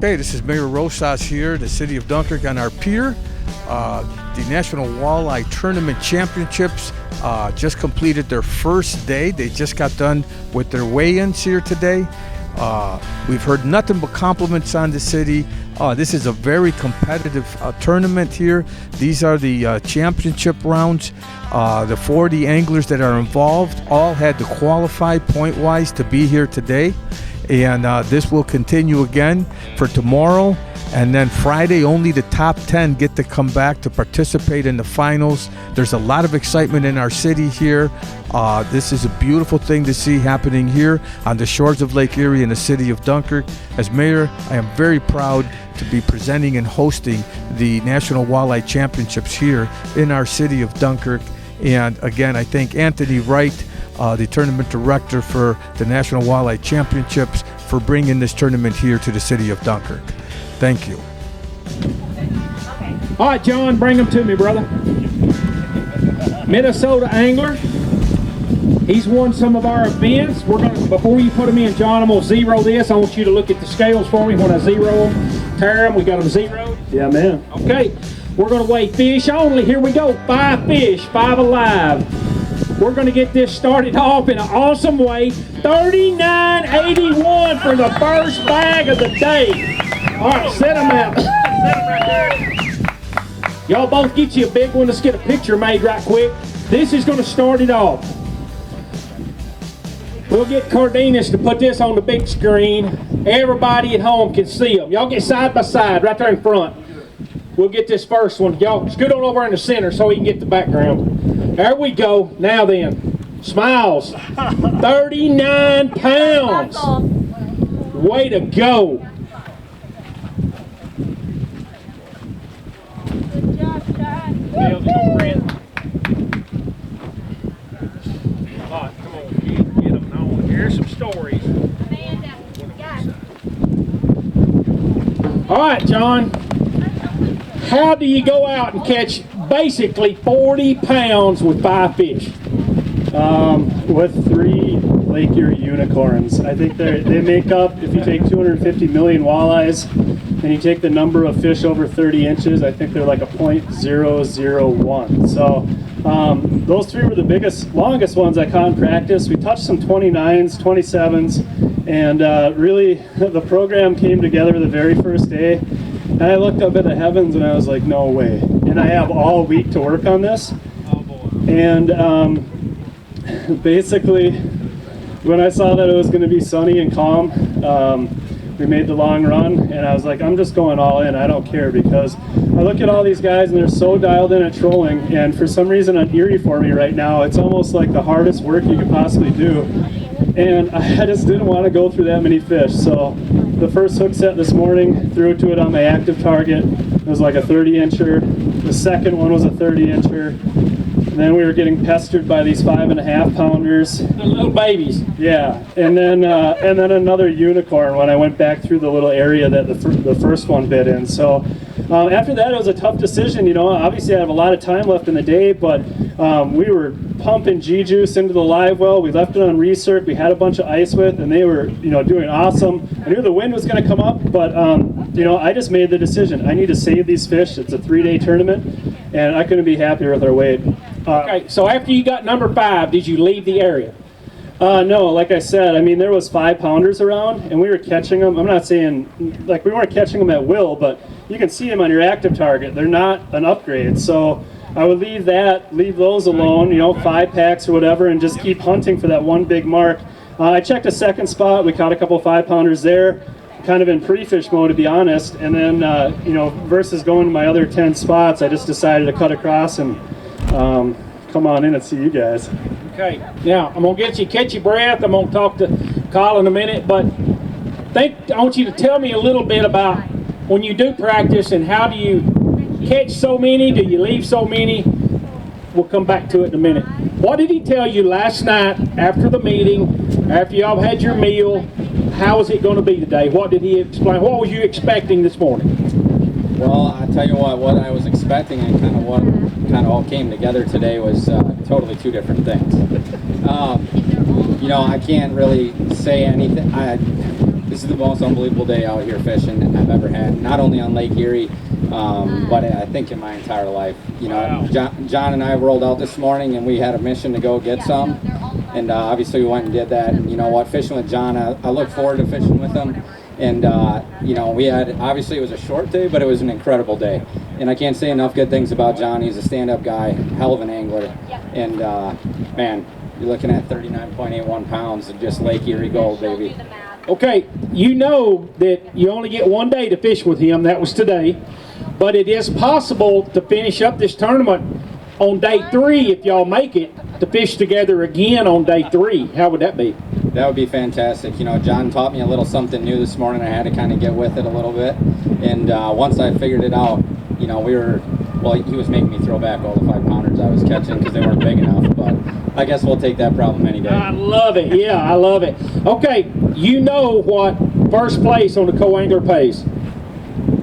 Hey, this is Mayor Rosas here, the City of Dunkirk on our pier. The National Walleye Tournament Championships just completed their first day. They just got done with their weigh-ins here today. We've heard nothing but compliments on the city. This is a very competitive tournament here. These are the championship rounds. The 40 anglers that are involved all had to qualify point-wise to be here today. And this will continue again for tomorrow. And then Friday, only the top 10 get to come back to participate in the finals. There's a lot of excitement in our city here. This is a beautiful thing to see happening here on the shores of Lake Erie in the city of Dunkirk. As mayor, I am very proud to be presenting and hosting the National Walleye Championships here in our city of Dunkirk. And again, I thank Anthony Wright, the tournament director for the National Walleye Championships, for bringing this tournament here to the city of Dunkirk. Thank you. All right, John, bring them to me, brother. Minnesota angler. He's won some of our events. We're gonna, before you put them in, John, I'm gonna zero this. I want you to look at the scales for me when I zero them. Tear them, we got them zeroed. Yeah, man. Okay, we're gonna weigh fish only. Here we go, 5 fish, 5 alive. We're gonna get this started off in an awesome way. 39.81 for the first bag of the day. All right, set them out. Set them right there. Y'all both get you a big one. Let's get a picture made right quick. This is gonna start it off. We'll get Cardenas to put this on the big screen. Everybody at home can see them. Y'all get side by side right there in front. We'll get this first one. Y'all scoot on over in the center so he can get the background. There we go. Now then, smiles. 39 pounds. Way to go. Good job, John. Nails go, Brent. All right, come on, get them on. Here's some stories. Amanda, got it. All right, John. How do you go out and catch basically 40 pounds with 5 fish? With 3 Lake Erie unicorns. I think they make up, if you take 250 million walleyes and you take the number of fish over 30 inches, I think they're like a .001. So those 3 were the biggest, longest ones I caught in practice. We touched some 29s, 27s, and really the program came together the very first day. And I looked up at the heavens and I was like, no way. And I have all week to work on this. Oh boy. And basically, when I saw that it was going to be sunny and calm, we made the long run, and I was like, I'm just going all in. I don't care, because I look at all these guys and they're so dialed in at trolling, and for some reason on Erie for me right now, it's almost like the hardest work you could possibly do. And I just didn't want to go through that many fish. So the first hook set this morning, threw it to it on my active target. It was like a 30-incher. The second one was a 30-incher. And then we were getting pestered by these 5.5 pounders. The little babies. Yeah, and then another unicorn when I went back through the little area that the first one bit in. So after that, it was a tough decision. You know, obviously I have a lot of time left in the day, but we were pumping G-juice into the live well. We left it on recirc. We had a bunch of ice with, and they were, you know, doing awesome. I knew the wind was going to come up, but you know, I just made the decision. I need to save these fish. It's a 3-day tournament, and I couldn't be happier with our weight. Okay, so after you got number 5, did you leave the area? No, like I said, I mean, there was 5-pounders around, and we were catching them. I'm not saying, like, we weren't catching them at will, but you can see them on your active target. They're not an upgrade, so I would leave those alone, you know, 5 packs or whatever, and just keep hunting for that one big mark. I checked a second spot. We caught a couple 5-pounders there, kind of in pre-fish mode, to be honest, and then, you know, versus going to my other 10 spots, I just decided to cut across and come on in and see you guys. Okay, now I'm gonna get you catch your breath. I'm gonna talk to Kyle in a minute, but I want you to tell me a little bit about when you do practice and how do you catch so many? Do you leave so many? We'll come back to it in a minute. What did he tell you last night after the meeting, after y'all had your meal? How was it going to be today? What did he explain? What was you expecting this morning? Well, I tell you what I was expecting and kind of what kind of all came together today was totally 2 different things. You know, I can't really say anything. This is the most unbelievable day out here fishing I've ever had, not only on Lake Erie, but I think in my entire life. You know, John and I rolled out this morning and we had a mission to go get some, and obviously we went and did that. And you know what, fishing with John, I look forward to fishing with him. And you know, we had, obviously it was a short day, but it was an incredible day. And I can't say enough good things about John. He's a stand-up guy, hell of an angler, and man, you're looking at 39.81 pounds of just Lake Erie gold, baby. Okay, you know that you only get one day to fish with him. That was today. But it is possible to finish up this tournament on day 3 if y'all make it, to fish together again on day 3. How would that be? That would be fantastic. You know, John taught me a little something new this morning. I had to kind of get with it a little bit. And once I figured it out, you know, he was making me throw back all the 5-pounders I was catching because they weren't big enough. But I guess we'll take that problem any day. I love it. Yeah, I love it. Okay, you know what first place on the co-angler pays?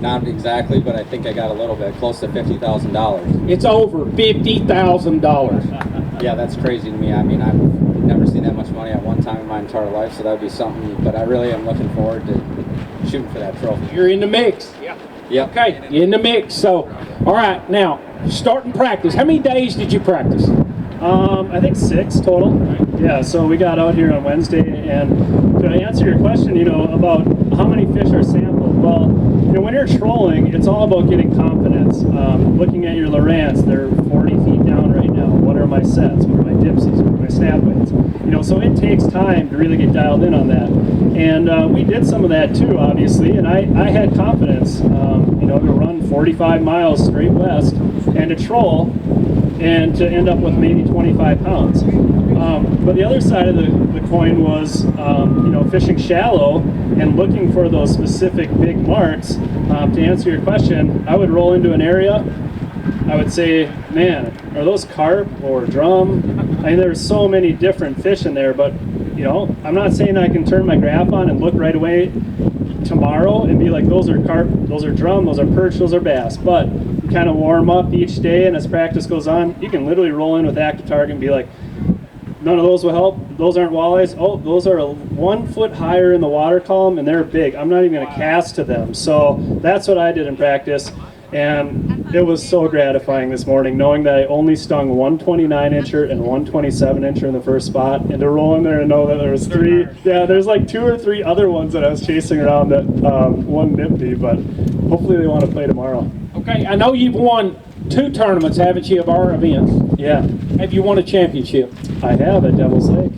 Not exactly, but I think I got a little bit, close to $50,000. It's over $50,000. Yeah, that's crazy to me. I mean, I've never seen that much money at one time in my entire life, so that would be something. But I really am looking forward to shooting for that trophy. You're in the mix. Yeah. Yep. Okay, you're in the mix. So, all right, now starting practice. How many days did you practice? I think 6 total. Yeah, so we got out here on Wednesday, and to answer your question, you know, about how many fish are sampled, well, you know, when you're trolling, it's all about getting confidence. Looking at your Lowrance, they're 40 feet down right now. What are my sets? What are my dipsies? What are my snap weights? You know, so it takes time to really get dialed in on that. And we did some of that too, obviously, and I had confidence, you know, to run 45 miles straight west and to troll and to end up with maybe 25 pounds. But the other side of the coin was, you know, fishing shallow and looking for those specific big marks. To answer your question, I would roll into an area, I would say, man, are those carp or drum? I mean, there's so many different fish in there, but, you know, I'm not saying I can turn my graph on and look right away tomorrow and be like, those are carp, those are drum, those are perch, those are bass. But you kind of warm up each day, and as practice goes on, you can literally roll in with active target and be like, none of those will help. Those aren't walleyes. Oh, those are 1 foot higher in the water column, and they're big. I'm not even going to cast to them. So that's what I did in practice, and it was so gratifying this morning knowing that I only stung 129 incher and 127 incher in the first spot, and to roll in there and know that there was 3. Yeah, there's like 2 or 3 other ones that I was chasing around that one nipped me, but hopefully they want to play tomorrow. Okay, I know you've won 2 tournaments, haven't you, of our events? Yeah. Have you won a championship? I have at Devil's Lake.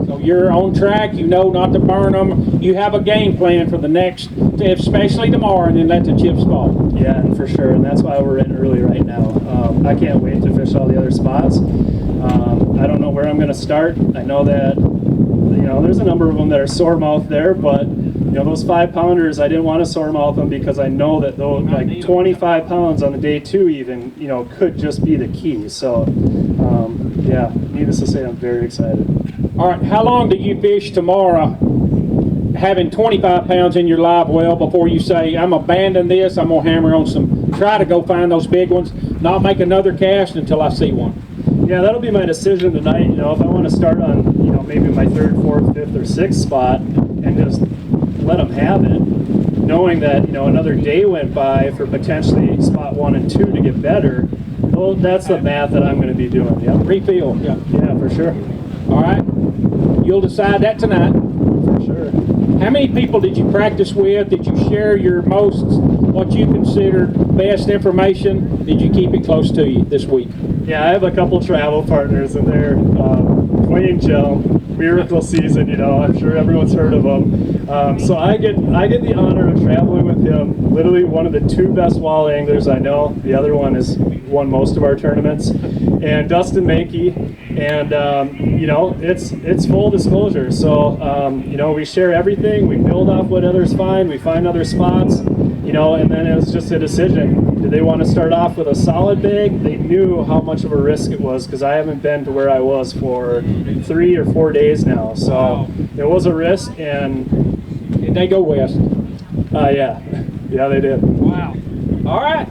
So you're on track, you know not to burn them. You have a game plan for the next, especially tomorrow, and then let the chips fall. Yeah, and for sure, and that's why we're in early right now. I can't wait to fish all the other spots. I don't know where I'm going to start. I know that, you know, there's a number of them that are sore mouth there, but you know, those 5-pounders, I didn't want to sore mouth them because I know that those like 25 pounds on the day 2 even, you know, could just be the key. So, yeah, needless to say, I'm very excited. All right, how long do you fish tomorrow having 25 pounds in your live well before you say, I'm abandoning this, I'm going to hammer on some, try to go find those big ones, not make another cast until I see one? Yeah, that'll be my decision tonight. You know, if I want to start on, you know, maybe my 3rd, 4th, 5th, or 6th spot and just let them have it, knowing that, you know, another day went by for potentially spot 1 and 2 to get better. Well, that's the math that I'm going to be doing. Yeah, Refill. Yeah, for sure. All right, you'll decide that tonight. For sure. How many people did you practice with? Did you share your most, what you considered best information? Did you keep it close to you this week? Yeah, I have a couple travel partners, and they're Dwayne Joe, Miracle Season, you know, I'm sure everyone's heard of them. So I get the honor of traveling with him, literally one of the 2 best walleye anglers I know. The other one has won most of our tournaments. And Dustin Mankey, and you know, it's full disclosure. So you know, we share everything, we build off what others find, we find other spots, you know, and then it was just a decision. Did they want to start off with a solid bag? They knew how much of a risk it was because I haven't been to where I was for 3 or 4 days now. So it was a risk, and Did they go west? yeah, they did. Wow. All right.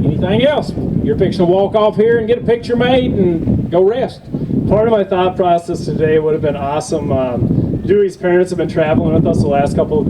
Anything else? You're fixing to walk off here and get a picture made and go rest. Part of my thought process today would have been awesome. Dewey's parents have been traveling with us the last couple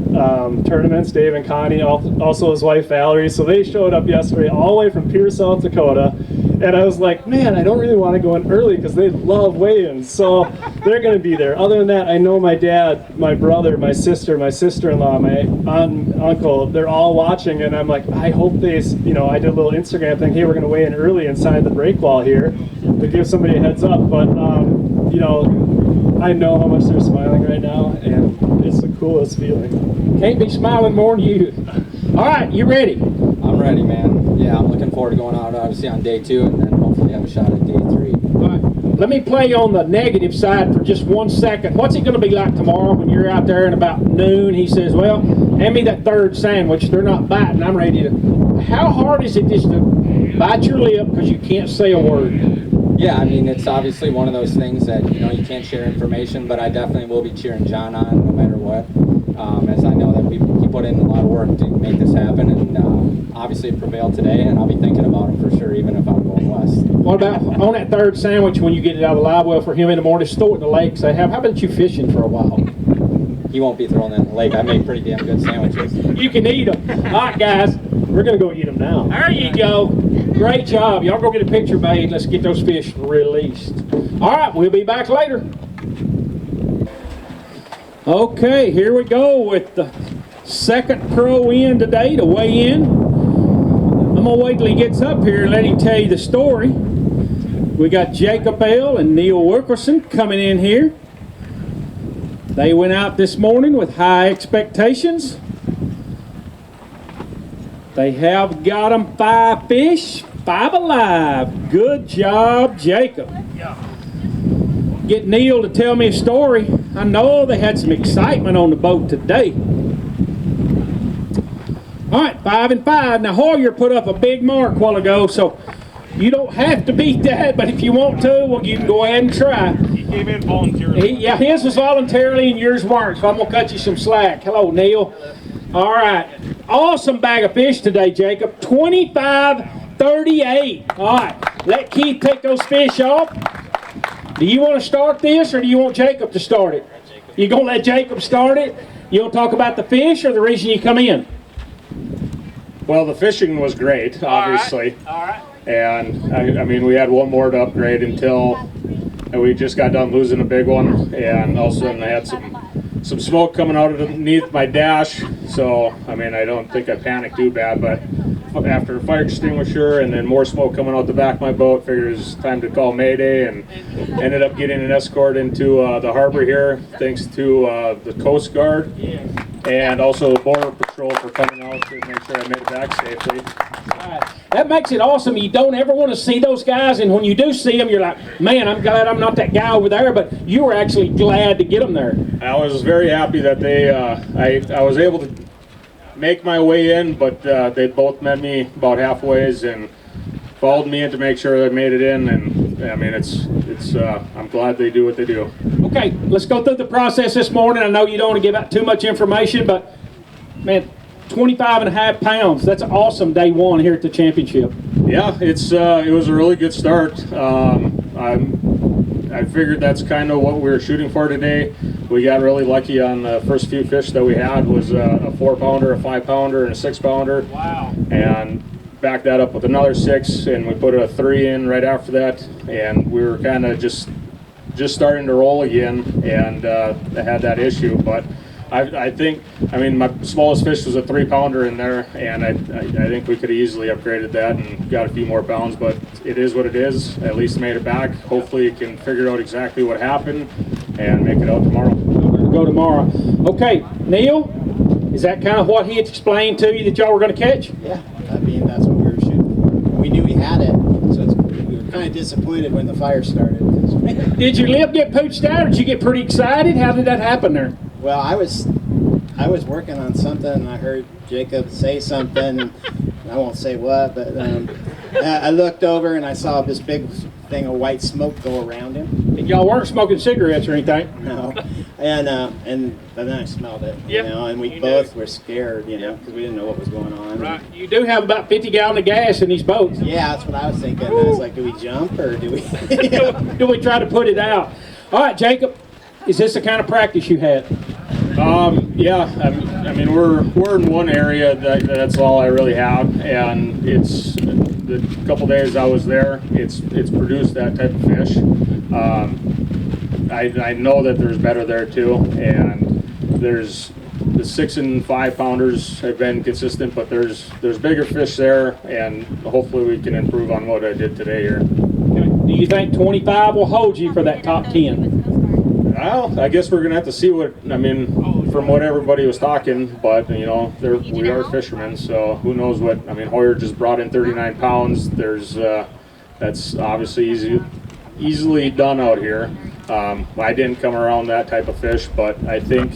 tournaments, Dave and Connie, also his wife Valerie. So they showed up yesterday all the way from Pierre, South Dakota. And I was like, man, I don't really want to go in early because they love weigh-ins. So they're going to be there. Other than that, I know my dad, my brother, my sister, my sister-in-law, my aunt and uncle, they're all watching. And I'm like, I hope they, you know, I did a little Instagram thing. Hey, we're going to weigh in early inside the break wall here to give somebody a heads up. But, you know, I know how much they're smiling right now, and it's the coolest feeling. Can't be smiling more than you. All right, you ready? I'm ready, man. Yeah, I'm looking forward to going out obviously on day 2 and then hopefully have a shot at day 3. All right. Let me play on the negative side for just 1 second. What's it going to be like tomorrow when you're out there and about noon? He says, well, hand me that third sandwich. They're not biting. I'm ready to. How hard is it just to bite your lip because you can't say a word? Yeah, I mean, it's obviously one of those things that, you know, you can't share information, but I definitely will be cheering John on no matter what, as I know that he put in a lot of work to make this happen, and obviously it prevailed today, and I'll be thinking about him for sure, even if I'm going west. What about on that third sandwich when you get it out of the live well for him in the morning, just throw it in the lake, say, how about you fishing for a while? He won't be throwing that in the lake. I make pretty damn good sandwiches. You can eat them. All right, guys. We're going to go eat them now. There you go. Great job. Y'all go get a picture made. Let's get those fish released. All right, we'll be back later. Okay, here we go with the second pro in today to weigh in. I'm going to wait till he gets up here and let him tell you the story. We got Jacob Bell and Neil Wilkerson coming in here. They went out this morning with high expectations. They have got them 5 fish, 5 alive. Good job, Jacob. Get Neil to tell me a story. I know they had some excitement on the boat today. All right, 5 and 5. Now Hoyer put up a big mark a while ago, so you don't have to beat that, but if you want to, well, you can go ahead and try. He came in voluntarily. Yeah, his was voluntarily and yours weren't, so I'm going to cut you some slack. Hello, Neil. All right. Awesome bag of fish today, Jacob. 25-38. All right. Let Keith take those fish off. Do you want to start this, or do you want Jacob to start it? You going to let Jacob start it? You want to talk about the fish or the reason you come in? Well, the fishing was great, obviously. All right. And, I mean, we had one more to upgrade until we just got done losing a big one. And all of a sudden I had some smoke coming out underneath my dash. So, I mean, I don't think I panicked too bad, but after a fire extinguisher and then more smoke coming out the back of my boat, figured it was time to call Mayday, and ended up getting an escort into the harbor here, thanks to the Coast Guard and also the Border Patrol for coming out to make sure I made it back safely. Right. That makes it awesome. You don't ever want to see those guys, and when you do see them, you're like, man, I'm glad I'm not that guy over there, but you were actually glad to get them there. I was very happy that they, I was able to make my way in, but they both met me about halfway and followed me in to make sure I made it in, and I mean, I'm glad they do what they do. Okay, let's go through the process this morning. I know you don't want to give out too much information, but man, 25.5 pounds. That's awesome day one here at the championship. Yeah, it was a really good start. I figured that's kind of what we were shooting for today. We got really lucky on the first few fish that we had was a 4-pounder, a 5-pounder, and a 6-pounder. Wow. And backed that up with another 6, and we put a 3 in right after that, and we were kind of just starting to roll again, and I had that issue. But I think, I mean, my smallest fish was a 3-pounder in there, and I think we could have easily upgraded that and got a few more pounds, but it is what it is. At least made it back. Hopefully you can figure out exactly what happened and make it out tomorrow. we're going to go tomorrow. Okay, Neil, is that kind of what he had explained to you that y'all were going to catch? Yeah, I mean, that's what we were shooting for. We knew we had it, so we were kind of disappointed when the fire started. Did your lip get pooched out, or did you get pretty excited? How did that happen there? Well, I was working on something, and I heard Jacob say something, and I won't say what, but I looked over and I saw this big thing of white smoke go around him. And y'all weren't smoking cigarettes or anything? No, and then I smelled it, you know, and we both were scared, you know, because we didn't know what was going on. Right. You do have about 50 gallons of gas in these boats. Yeah, that's what I was thinking. I was like, do we jump or do we? Do we try to put it out? All right, Jacob, Is this the kind of practice you had? Yeah, I mean we're in one area that's all I really have, and it's the couple days I was there, it's produced that type of fish. I know that there's better there too, and there's the 6 and 5 pounders have been consistent, but there's bigger fish there, and hopefully we can improve on what I did today here. Do you think 25 will hold you for that top 10? Well, I guess we're gonna have to see what, I mean, from what everybody was talking, but you know, we are fishermen, so who knows what, I mean, Hoyer just brought in 39 pounds. There's, that's obviously easily done out here. I didn't come around that type of fish, but I think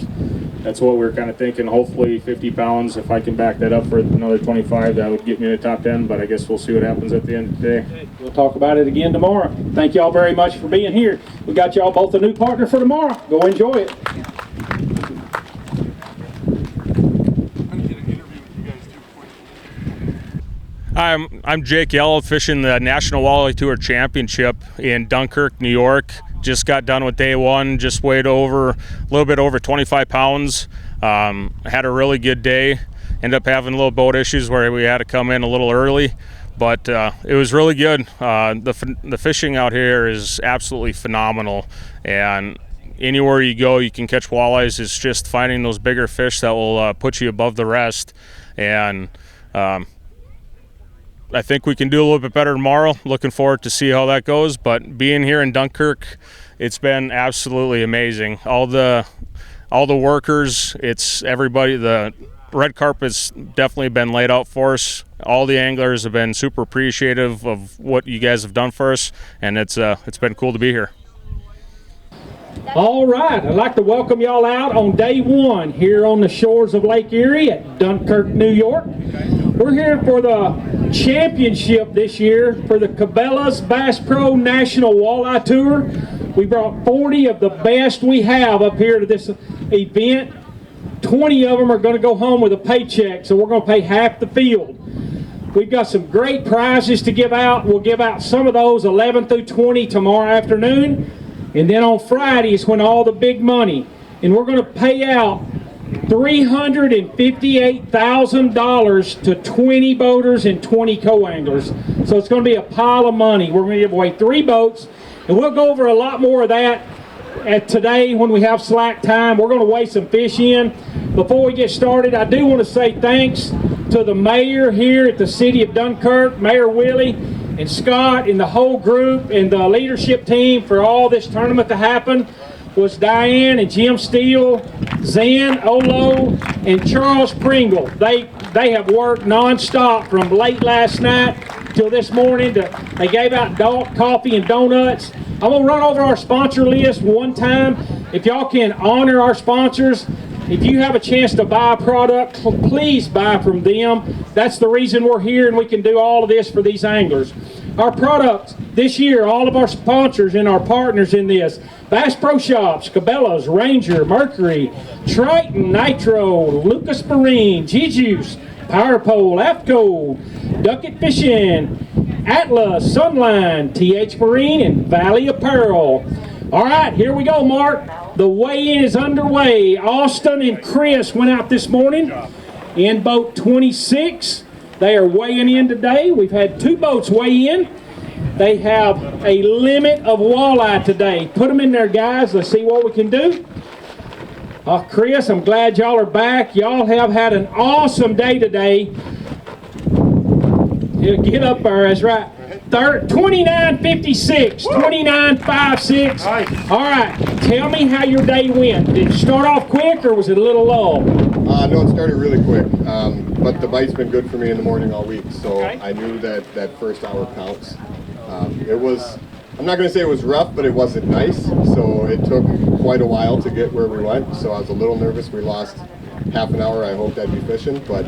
that's what we're kind of thinking. Hopefully 50 pounds, if I can back that up for another 25, that would get me in the top 10, but I guess we'll see what happens at the end of the day. We'll talk about it again tomorrow. Thank y'all very much for being here. We got y'all both a new partner for tomorrow. Go enjoy it. I'm Jake Yellow, fishing the National Walleye Tour Championship in Dunkirk, New York. Just got done with day one, just weighed a little bit over 25 pounds. Had a really good day. Ended up having little boat issues where we had to come in a little early, but it was really good. The fishing out here is absolutely phenomenal, and anywhere you go you can catch walleyes. It's just finding those bigger fish that will put you above the rest, and I think we can do a little bit better tomorrow. Looking forward to see how that goes. But being here in Dunkirk, it's been absolutely amazing. All the workers, it's everybody. The red carpet's definitely been laid out for us. All the anglers have been super appreciative of what you guys have done for us, and it's been cool to be here. All right, I'd like to welcome y'all out on day one here on the shores of Lake Erie at Dunkirk, New York. We're here for the championship this year for the Cabela's Bass Pro National Walleye Tour. We brought 40 of the best we have up here to this event. 20 of them are going to go home with a paycheck, so we're going to pay half the field. We've got some great prizes to give out. We'll give out some of those 11 through 20 tomorrow afternoon. And then on Friday is when all the big money. And we're going to pay out $358,000 to 20 boaters and 20 co-anglers. So it's going to be a pile of money. We're going to give away 3 boats. And we'll go over a lot more of that today when we have slack time. We're going to weigh some fish in. Before we get started, I do want to say thanks to the mayor here at the city of Dunkirk, Mayor Willie, and Scott and the whole group and the leadership team for all this tournament to happen. Was Diane and Jim Steele, Zen, Olo, and Charles Pringle. They have worked non-stop from late last night till this morning. They gave out coffee and donuts. I'm going to run over our sponsor list one time. If y'all can honor our sponsors, if you have a chance to buy a product, please buy from them. That's the reason we're here, and we can do all of this for these anglers. Our products this year, all of our sponsors and our partners in this: Bass Pro Shops, Cabela's, Ranger, Mercury, Triton, Nitro, Lucas Marine, G-Juice, Power Pole, AFCO, Ducket Fishing, Atlas, Sunline, TH Marine, and Valley Apparel. All right, here we go, Mark. The weigh-in is underway. Austin and Chris went out this morning in boat 26. They are weighing in today. We've had 2 boats weigh in. They have a limit of walleye today. Put them in there, guys. Let's see what we can do. Chris, I'm glad y'all are back. Y'all have had an awesome day today. Get up there, that's right. 29.56, 29.56. All right, tell me how your day went. Did it start off quick or was it a little lull? No, it started really quick, but the bite's been good for me in the morning all week, so okay. I knew that first hour counts. It was, I'm not going to say it was rough, but it wasn't nice, so it took quite a while to get where we went, so I was a little nervous. We lost half an hour. I hoped I'd be fishing, but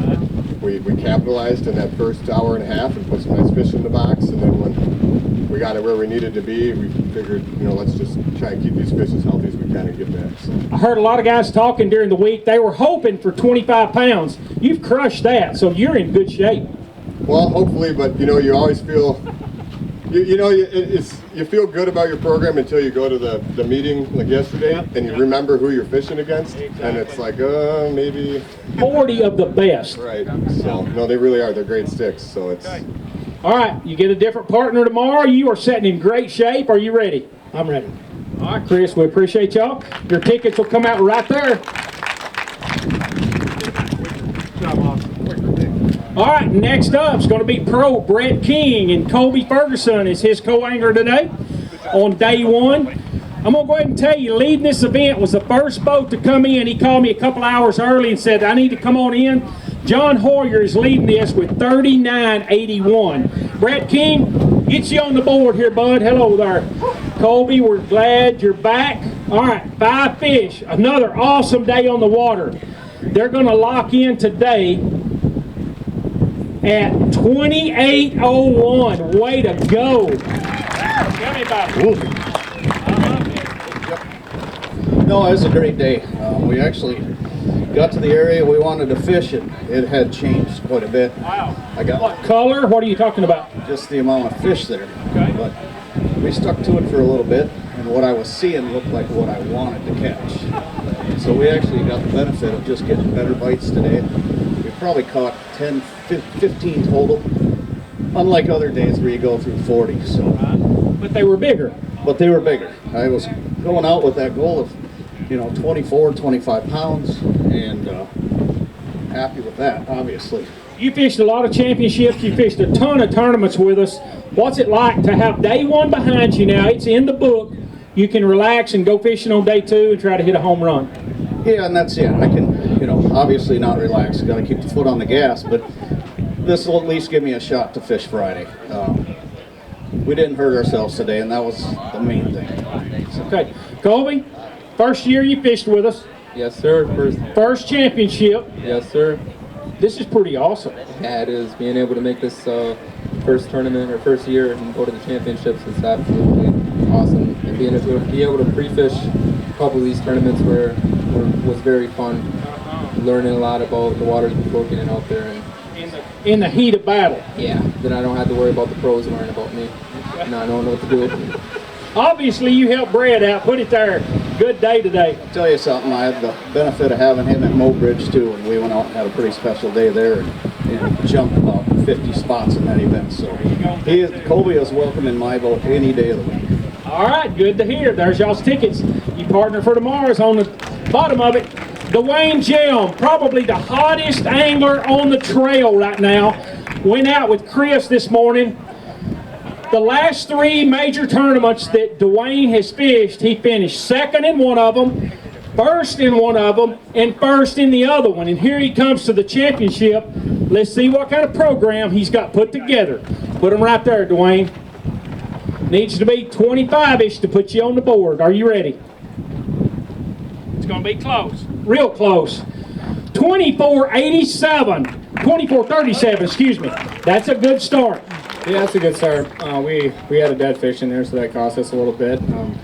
we capitalized in that first hour and a half and put some nice fish in the box, and then when we got it where we needed to be, we figured, let's just try and keep these fish as healthy as we can and get back. So. I heard a lot of guys talking during the week. They were hoping for 25 pounds. You've crushed that, so you're in good shape. Well, hopefully, but you always feel you feel good about your program until you go to the meeting like yesterday, and you remember who you're fishing against, and it's like, maybe 40 of the best. Right. So no, they really are. They're great sticks. So it's. All right, you get a different partner tomorrow. You are setting in great shape. Are you ready? I'm ready. All right, Chris, we appreciate y'all. Your tickets will come out right there. All right, next up is going to be pro Brett King, and Colby Ferguson is his co-angler today on day one. I'm going to go ahead and tell you, leading this event was the first boat to come in. He called me a couple hours early and said, I need to come on in. John Hoyer is leading this with 39.81. Brett King, get you on the board here, bud. Hello there. Colby, we're glad you're back. All right, 5 fish. Another awesome day on the water. They're going to lock in today at 28.01. Way to go. Tell me about it. No, it was a great day. We actually got to the area we wanted to fish, and it had changed quite a bit. Wow. What color? What are you talking about? Just the amount of fish there. Okay. But we stuck to it for a little bit, and what I was seeing looked like what I wanted to catch. So we actually got the benefit of just getting better bites today. We probably caught 10, 15 total, unlike other days where you go through 40. So. But they were bigger. But they were bigger. I was going out with that goal of 24, 25 pounds, and happy with that, obviously. You fished a lot of championships. You fished a ton of tournaments with us. What's it like to have day one behind you now? It's in the book. You can relax and go fishing on day 2 and try to hit a home run. Yeah, and that's it. I can, obviously not relax. Got to keep the foot on the gas, but this will at least give me a shot to fish Friday. We didn't hurt ourselves today, and that was the main thing. Okay. Colby, first year you fished with us. Yes, sir. First championship. Yes, sir. This is pretty awesome. Yeah, it is. Being able to make this first tournament or first year and go to the championships is absolutely awesome. And being able to pre-fish a couple of these tournaments was very fun. Learning a lot about the waters before getting out there. And in the heat of battle. Yeah, then I don't have to worry about the pros worrying about me. Not knowing what to do. Obviously, you helped Brad out. Put it there. Good day today. I'll tell you something. I had the benefit of having him at Mobridge too, and we went out and had a pretty special day there, and jumped about 50 spots in that event. So Colby is welcome in my boat any day of the week. All right, good to hear. There's y'all's tickets. Your partner for tomorrow is on the bottom of it. Dwayne Jelm, probably the hottest angler on the trail right now, went out with Chris this morning. The last 3 major tournaments that Dwayne has fished, he finished second in one of them, first in one of them, and first in the other one. And here he comes to the championship. Let's see what kind of program he's got put together. Put him right there, Dwayne. Needs to be 25-ish to put you on the board. Are you ready? It's going to be close. Real close. 24.37, excuse me. That's a good start. Yeah, that's a good start. We had a dead fish in there, so that cost us a little bit.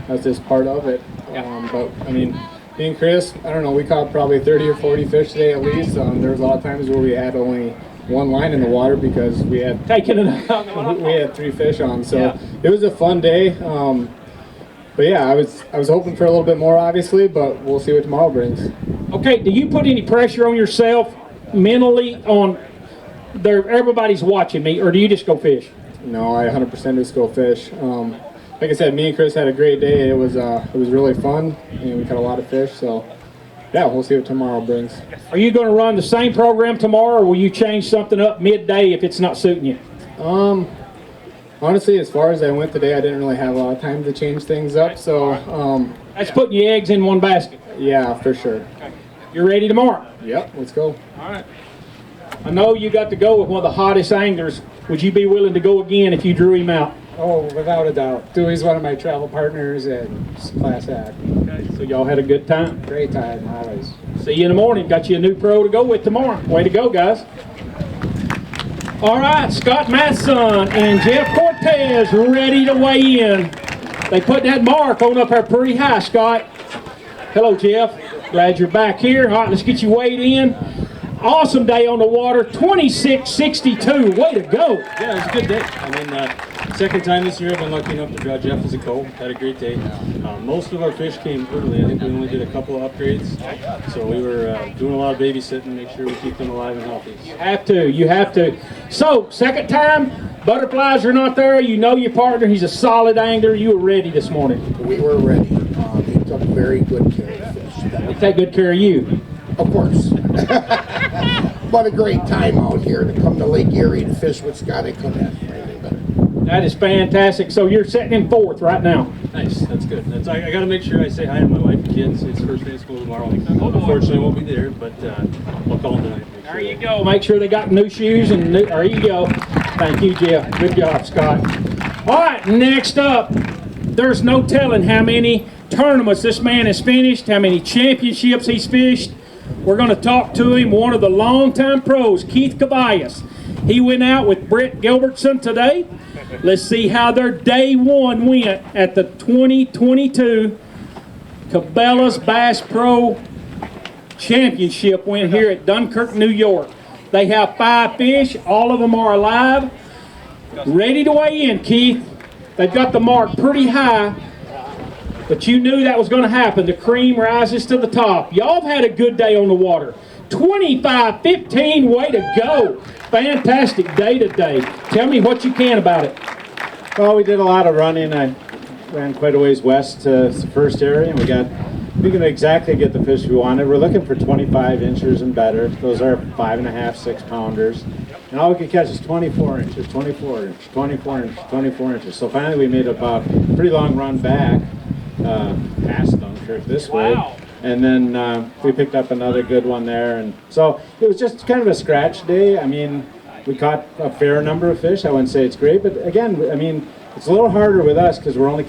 That's just part of it. But I mean, me and Chris, I don't know, we caught probably 30 or 40 fish today at least. There was a lot of times where we had only one line in the water because we had taken it out. We had 3 fish on, so it was a fun day. But yeah, I was hoping for a little bit more, obviously, but we'll see what tomorrow brings. Okay, do you put any pressure on yourself mentally on everybody's watching me, or do you just go fish? No, I 100% just go fish. Like I said, me and Chris had a great day. It was really fun, and we caught a lot of fish. So yeah, we'll see what tomorrow brings. Are you going to run the same program tomorrow, or will you change something up midday if it's not suiting you? Honestly, as far as I went today, I didn't really have a lot of time to change things up. So that's putting your eggs in one basket. Yeah, for sure. Okay. You're ready tomorrow? Yep, let's go. All right. I know you got to go with one of the hottest anglers. Would you be willing to go again if you drew him out? Oh, without a doubt. Dewey's one of my travel partners and class act. Okay, so y'all had a good time? Great time, always. See you in the morning. Got you a new pro to go with tomorrow. Way to go, guys. All right, Scott Matson and Jeff Cortez ready to weigh in. They put that mark on up there pretty high, Scott. Hello, Jeff. Glad you're back here. All right, let's get you weighed in. Awesome day on the water, 26.62. Way to go. Yeah, it was a good day. I mean, second time this year I've been lucky enough to draw Jeff as a co. Had a great day. Most of our fish came early. I think we only did a couple of upgrades. So we were doing a lot of babysitting, make sure we keep them alive and healthy. You have to. So, second time, butterflies are not there. You know your partner. He's a solid angler. You were ready this morning. We were ready. They took very good care of the fish. They take good care of you. Of course. But a great time out here to come to Lake Erie to fish with Scott. I couldn't ask for anything better. That is fantastic. So you're sitting in fourth right now. Nice, that's good. I got to make sure I say hi to my wife and kids. It's first day of school tomorrow. Unfortunately, I won't be there, but I'll call them tonight. There you go. Make sure they got new shoes and new. There you go. Thank you, Jeff. Good job, Scott. All right, next up, there's no telling how many tournaments this man has finished, how many championships he's fished. We're going to talk to him, one of the longtime pros, Keith Cabela. He went out with Brett Gilbertson today. Let's see how their day one went at the 2022 Cabela's Bass Pro Championship went here at Dunkirk, New York. They have 5 fish. All of them are alive. Ready to weigh in, Keith. They've got the mark pretty high, but you knew that was going to happen. The cream rises to the top. Y'all have had a good day on the water. 25-15, way to go. Fantastic day today. Tell me what you can about it. Well, we did a lot of running. I ran quite a ways west to the first area, and we didn't exactly get the fish we wanted. We're looking for 25 inches and better. Those are 5.5, 6 pounders. And all we could catch is 24 inches, 24 inches, 24 inches, 24 inches. So finally we made about a pretty long run back past Dunkirk this way. And then we picked up another good one there. And so it was just kind of a scratch day. I mean, we caught a fair number of fish. I wouldn't say it's great, but again, I mean, it's a little harder with us because we're only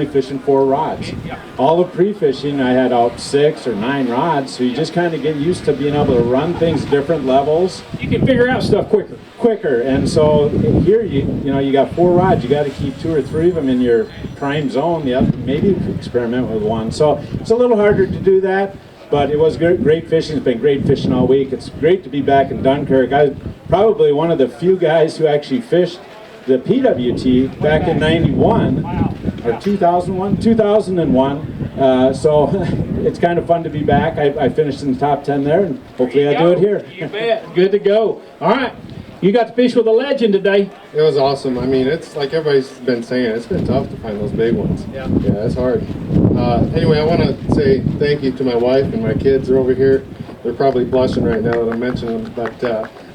fishing 4 rods. All of pre-fishing, I had out 6 or 9 rods, so you just kind of get used to being able to run things different levels. You can figure out stuff quicker. And so here, you got 4 rods. You got to keep 2 or 3 of them in your prime zone. Maybe you could experiment with 1. So it's a little harder to do that. But it was great fishing. It's been great fishing all week. It's great to be back in Dunkirk. I'm probably one of the few guys who actually fished the PWT back in 91 or 2001. So it's kind of fun to be back. I finished in the top 10 there, and hopefully I do it here. You bet. Good to go. All right. You got to fish with a legend today. It was awesome. I mean, it's like everybody's been saying, it's been tough to find those big ones. Yeah, it's hard. Anyway, I want to say thank you to my wife and my kids are over here. They're probably blushing right now that I'm mentioning them, but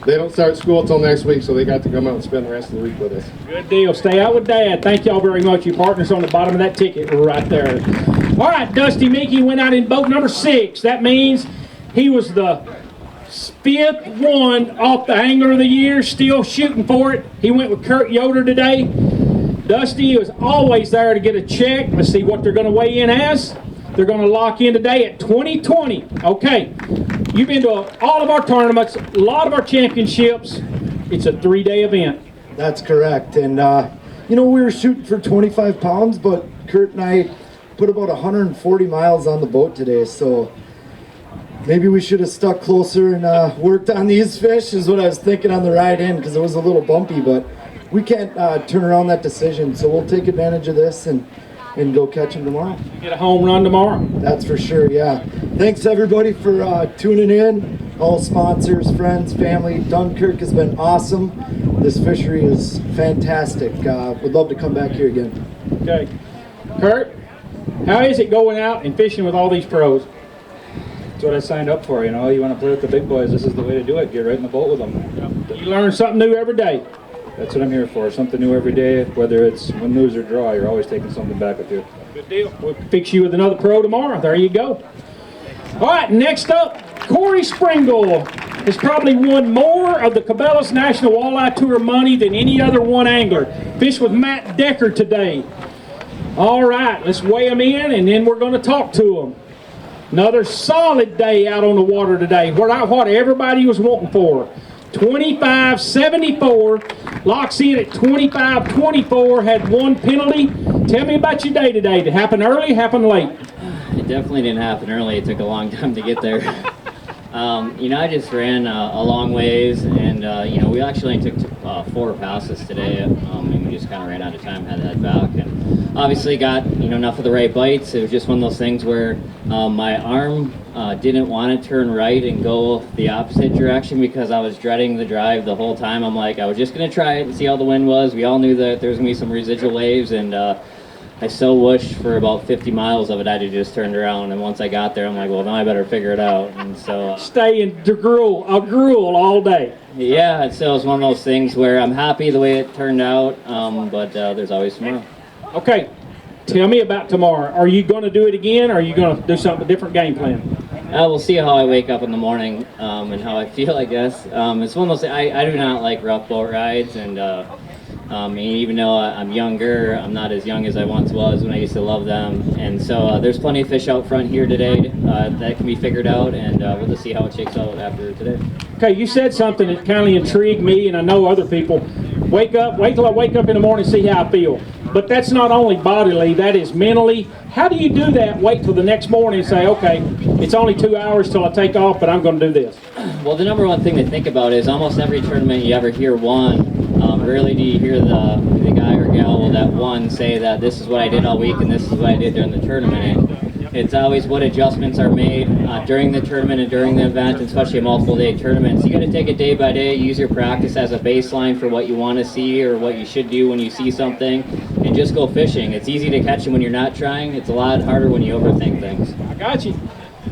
they don't start school until next week, so they got to come out and spend the rest of the week with us. Good deal. Stay out with Dad. Thank y'all very much. Your partner's on the bottom of that ticket right there. All right, Dusty Meeky went out in boat number 6. That means he was the 5th one off the Angler of the Year, still shooting for it. He went with Kurt Yoder today. Dusty was always there to get a check. Let's see what they're going to weigh in as. They're going to lock in today at 2020. Okay, you've been to all of our tournaments, a lot of our championships. It's a 3-day event. That's correct. And, we were shooting for 25 pounds, but Kurt and I put about 140 miles on the boat today, so maybe we should have stuck closer and worked on these fish is what I was thinking on the ride in, because it was a little bumpy, but we can't turn around that decision, so we'll take advantage of this and go catch them tomorrow. Get a home run tomorrow. That's for sure, yeah. Thanks everybody for tuning in, all sponsors, friends, family. Dunkirk has been awesome. This fishery is fantastic. Would love to come back here again. Okay. Kurt, how is it going out and fishing with all these pros? That's what I signed up for, you want to play with the big boys, this is the way to do it, get right in the boat with them. You learn something new every day. That's what I'm here for, something new every day, whether it's win, lose, or draw, you're always taking something back with you. Good deal. We'll fix you with another pro tomorrow. There you go. All right, next up, Corey Springle has probably won more of the Cabela's National Walleye Tour money than any other one angler. Fished with Matt Decker today. All right, let's weigh him in, and then we're going to talk to him. Another solid day out on the water today. What everybody was wanting for. 25.74, locks in at 25.24, had 1 penalty. Tell me about your day today. Did it happen early, happen late? It definitely didn't happen early. It took a long time to get there. I just ran a long ways, and we actually only took 4 passes today, and we just kind of ran out of time, had to head back, and obviously got enough of the right bites. It was just one of those things where my arm didn't want to turn right and go the opposite direction because I was dreading the drive the whole time. I'm like, I was just going to try it and see how the wind was. We all knew that there was going to be some residual waves, and I so wished for about 50 miles of it I had just turned around, and once I got there I'm like, well, now I better figure it out. And so stay in the gruel all day. Yeah, so it's one of those things where I'm happy the way it turned out, but there's always tomorrow. Okay, tell me about tomorrow. Are you going to do it again, or are you going to do something, a different game plan? We'll see how I wake up in the morning and how I feel, I guess. It's one of those, I do not like rough boat rides, and even though I'm younger, I'm not as young as I once was when I used to love them. And so there's plenty of fish out front here today that can be figured out, and we'll just see how it shakes out after today. Okay, you said something that kind of intrigued me, and I know other people. Wait till I wake up in the morning and see how I feel. But that's not only bodily, that is mentally. How do you do that? Wait till the next morning and say, okay, it's only 2 hours till I take off, but I'm going to do this. Well, the number one thing to think about is almost every tournament you ever hear won. Rarely do you hear the guy or gal that won say that this is what I did all week and this is what I did during the tournament. It's always what adjustments are made during the tournament and during the event, especially a multiple day tournament. So you got to take it day by day, use your practice as a baseline for what you want to see or what you should do when you see something, and just go fishing. It's easy to catch them when you're not trying. It's a lot harder when you overthink things. I got you.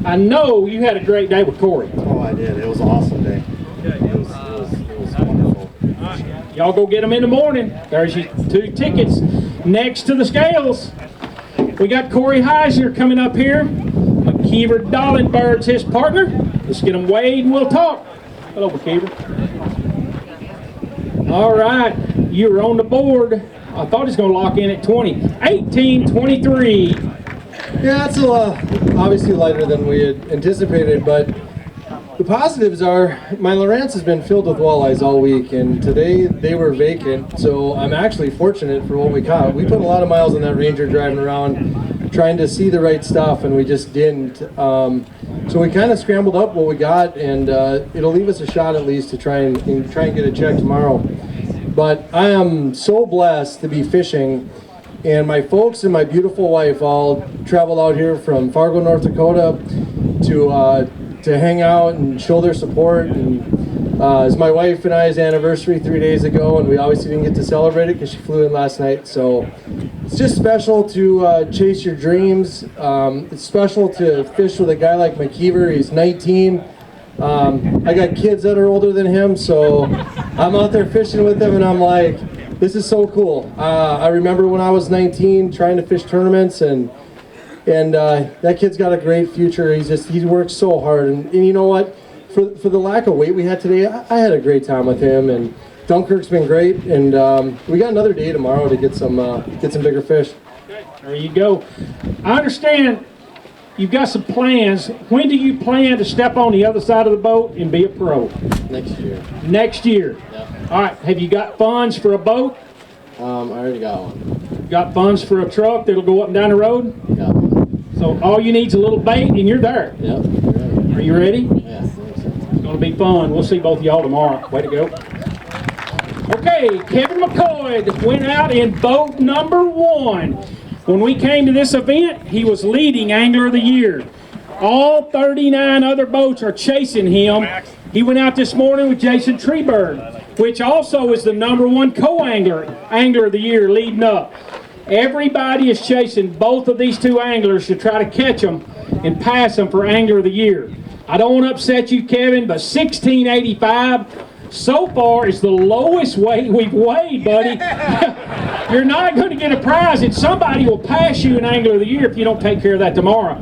I know you had a great day with Corey. Oh, I did. It was an awesome day. It was wonderful. Y'all go get them in the morning. There's your 2 tickets next to the scales. We got Corey Heisner coming up here. McKeever Dollenberg's his partner. Let's get them weighed and we'll talk. Hello, McKeever. All right, you were on the board. I thought he was going to lock in at 20. 18-23. Yeah, it's obviously lighter than we had anticipated, but the positives are my Lowrance has been filled with walleyes all week, and today they were vacant, so I'm actually fortunate for what we caught. We put a lot of miles on that Ranger driving around trying to see the right stuff, and we just didn't. So we kind of scrambled up what we got, and it'll leave us a shot at least to try and get a check tomorrow. But I am so blessed to be fishing, and my folks and my beautiful wife all traveled out here from Fargo, North Dakota to hang out and show their support. And it's my wife and I's anniversary 3 days ago, and we obviously didn't get to celebrate it because she flew in last night. So it's just special to chase your dreams. It's special to fish with a guy like McKeever. He's 19. I got kids that are older than him, so I'm out there fishing with them, and I'm like, this is so cool. I remember when I was 19 trying to fish tournaments, and that kid's got a great future. He works so hard, and you know what? For the lack of weight we had today, I had a great time with him, and Dunkirk's been great, and we got another day tomorrow to get some bigger fish. There you go. I understand you've got some plans. When do you plan to step on the other side of the boat and be a pro? Next year. Next year. Yeah. All right. Have you got funds for a boat? I already got one. Got funds for a truck that'll go up and down the road? Got one. So all you need is a little bait and you're there. Yep. Are you ready? Yeah. It's going to be fun. We'll see both of y'all tomorrow. Way to go. Okay, Kevin McCoy went out in boat number 1. When we came to this event, he was leading Angler of the Year. All 39 other boats are chasing him. He went out this morning with Jason Treberg, which also is the number 1 co-angler, Angler of the Year, leading up. Everybody is chasing both of these 2 anglers to try to catch them and pass them for Angler of the Year. I don't want to upset you, Kevin, but 1685 so far is the lowest weight we've weighed, buddy. You're not going to get a prize, and somebody will pass you an Angler of the Year if you don't take care of that tomorrow.